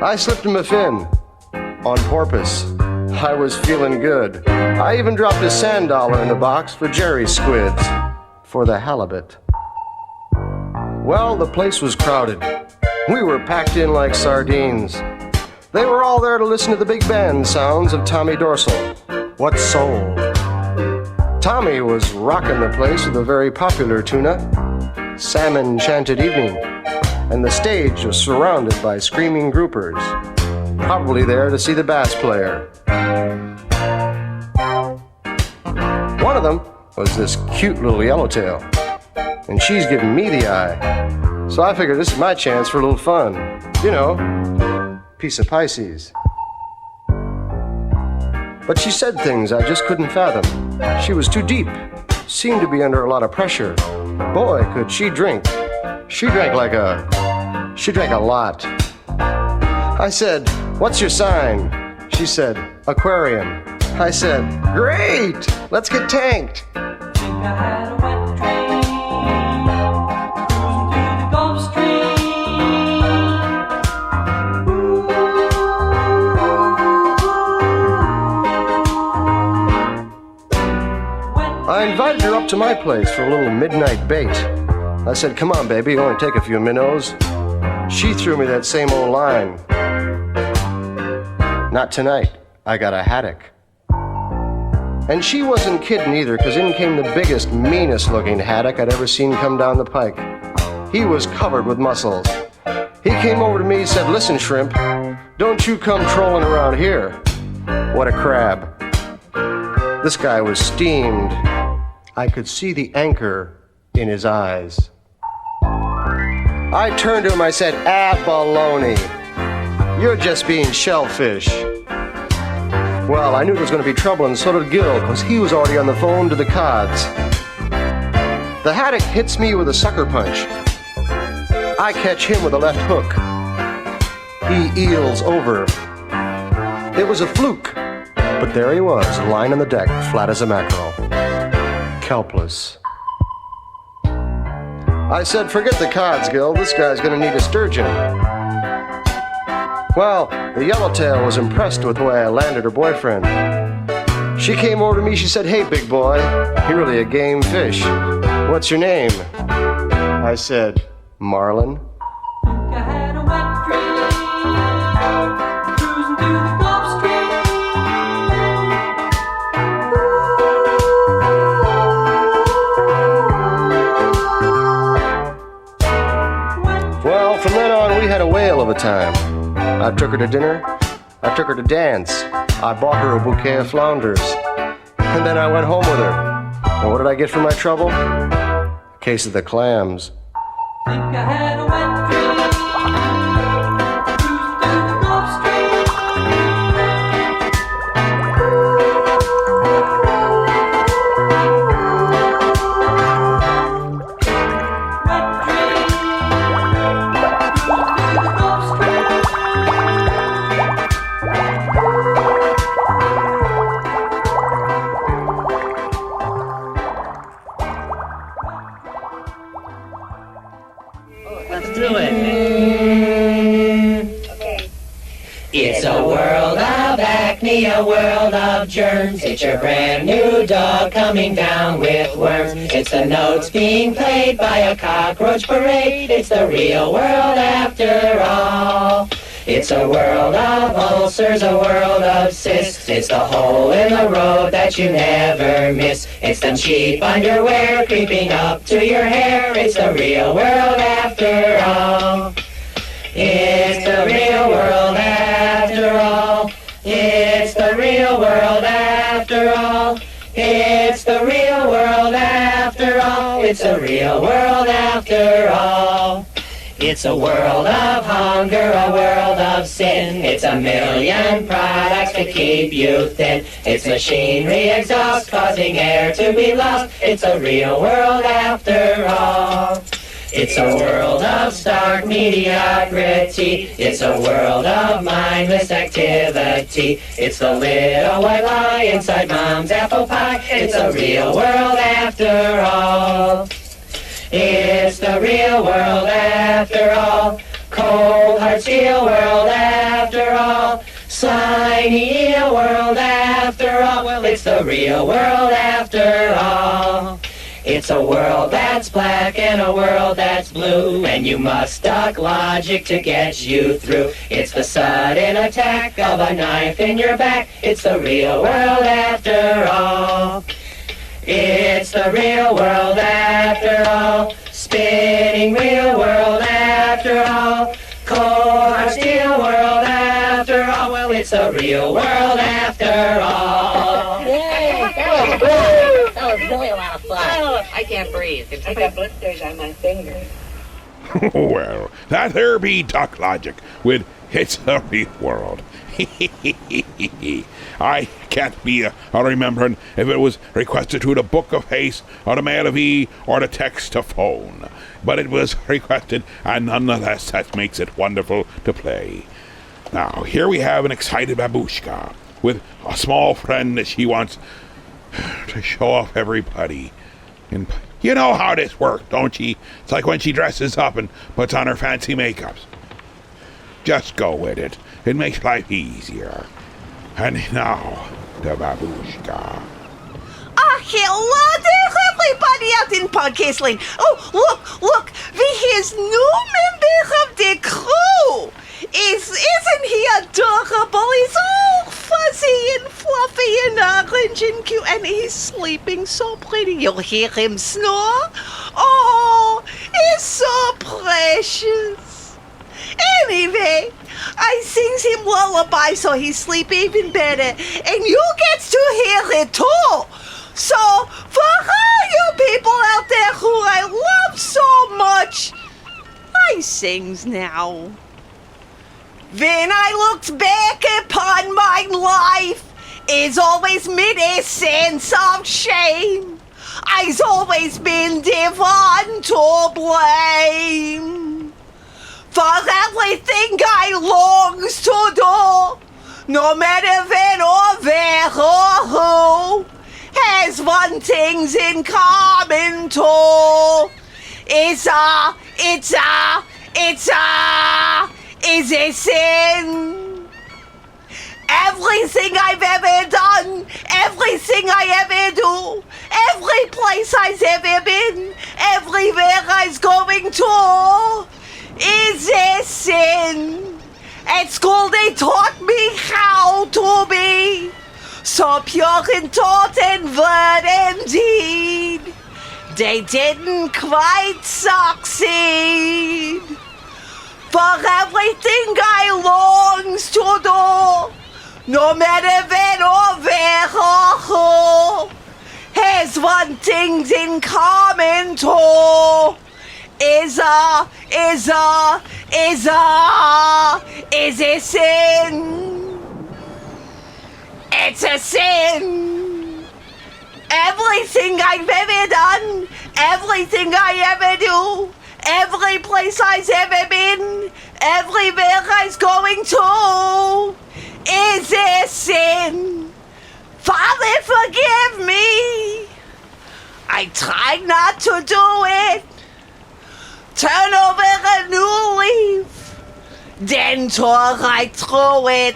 I slipped him a fin, on porpoise. I was feeling good. I even dropped a sand dollar in the box for Jerry's squids, for the halibut. Well, the place was crowded. We were packed in like sardines. They were all there to listen to the big band sounds of Tommy Dorsal. What soul! Tommy was rocking the place with a very popular tuna, Salmon Chanted Evening, and the stage was surrounded by screaming groupers, probably there to see the bass player. One of them was this cute little yellowtail, and she's giving me the eye. So I figured this is my chance for a little fun. You know, piece of Pisces. But she said things I just couldn't fathom. She was too deep, seemed to be under a lot of pressure. Boy, could she drink. She drank a lot. I said, what's your sign? She said, Aquarium. I said, great, let's get tanked. I invited her up to my place for a little midnight bait. I said, come on, baby, only take a few minnows. She threw me that same old line. Not tonight, I got a haddock. And she wasn't kidding either, because in came the biggest, meanest looking haddock I'd ever seen come down the pike. He was covered with muscles. He came over to me and said, listen, shrimp, don't you come trolling around here. What a crab. This guy was steamed. I could see the anchor in his eyes. I turned to him, I said, baloney. You're just being shellfish. Well, I knew there was going to be trouble, and so did Gil, because he was already on the phone to the Cods. The haddock hits me with a sucker punch. I catch him with a left hook. He eels over. It was a fluke, but there he was, lying on the deck, flat as a mackerel. Kelpless. I said, forget the Cods, Gil. This guy's going to need a sturgeon. Well, the yellowtail was impressed with the way I landed her boyfriend. She came over to me, she said, hey, big boy, you're really a game fish. What's your name? I said, Marlin. Well, from then on, we had a whale of a time. I took her to dinner. I took her to dance. I bought her a bouquet of flounders. And then I went home with her. And what did I get for my trouble? A case of the clams. Think I had a wet dream. Let's do it. It's a world of acne, a world of germs. It's your brand new dog coming down with worms. It's the notes being played by a cockroach parade. It's the real world after all. It's a world of ulcers, a world of cysts. It's the hole in the road that you never miss. It's them cheap underwear creeping up to your hair. It's the real world after all. It's the real world after all. It's the real world after all. It's the real world after all. It's the real world after all. It's a world of hunger, a world of sin. It's a million products to keep you thin. It's machinery exhaust causing air to be lost. It's a real world after all. It's a world of stark mediocrity. It's a world of mindless activity. It's the little white lie inside mom's apple pie. It's a real world after all. It's the real world after all. Cold hard steel world after all. Slimy eel world after all. Well, it's the real world after all. It's a world that's black and a world that's blue, and you must duck logic to get you through. It's the sudden attack of a knife in your back. It's the real world after all. It's the real world after all. Spinning real world after all. Cold steel world after all. Well, it's the real world after all. Yay! That was really a lot of fun. I can't breathe. I got blisters on my fingers. Well, that there be duck logic with It's the Real World. I can't be remembering if it was requested through the Book of Haste or the Mail of E or the text to phone, but it was requested, and nonetheless that makes it wonderful to play. Now, here we have an excited babushka with a small friend that she wants to show off everybody. And you know how this works, don't you? It's like when she dresses up and puts on her fancy makeups. Just go with it. It makes life easier. And now, the babushka. Hello there, everybody out in Podcast Lane. Oh, look, here's new member of the crew. Isn't he adorable? He's all fuzzy and fluffy and orange and cute, and he's sleeping so pretty. You'll hear him snore. Oh, he's so precious. Anyway, I sings him lullaby so he sleep even better, and you gets to hear it too. So, for all you people out there who I love so much, I sings now. When I looked back upon my life, it's always made a sense of shame. I've always been the one to blame for everything I longs to do, no matter when or where or who, has one thing's in common too. It's a sin. Everything I've ever done, everything I ever do, every place I've ever been, everywhere I's going to, is a sin. At school they taught me how to be so pure in thought and word and deed. They didn't quite succeed. For everything I longs to do, no matter when or where or who, has one thing in common too. Is a sin. It's a sin. Everything I've ever done, everything I ever do, every place I've ever been, everywhere I's going to, is a sin. Father, forgive me. I try not to do it. Turn over a new leaf, then tore right through it.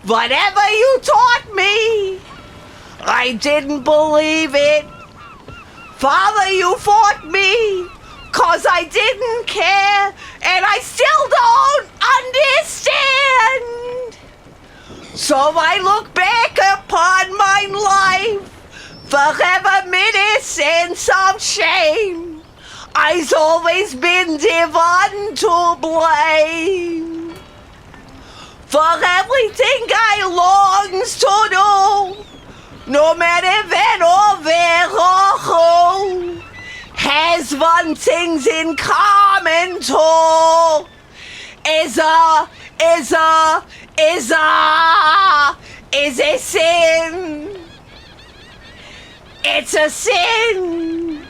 Whatever you taught me, I didn't believe it. Father, you fought me, 'cause I didn't care, and I still don't understand. So I look back upon my life, forever made a sense of shame. I've always been the one to blame for everything I longs to do, no matter when or where or who, has one thing in common too. Is a sin. It's a sin.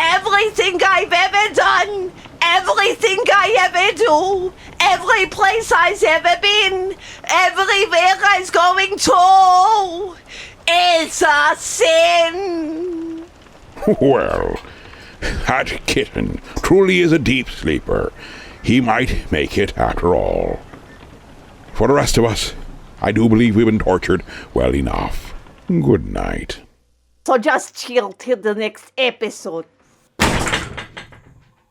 Everything I've ever done, everything I ever do, every place I've ever been, everywhere I's going to, is a sin. Well, that kitten truly is a deep sleeper. He might make it after all. For the rest of us, I do believe we've been tortured well enough. Good night. So just chill till the next episode.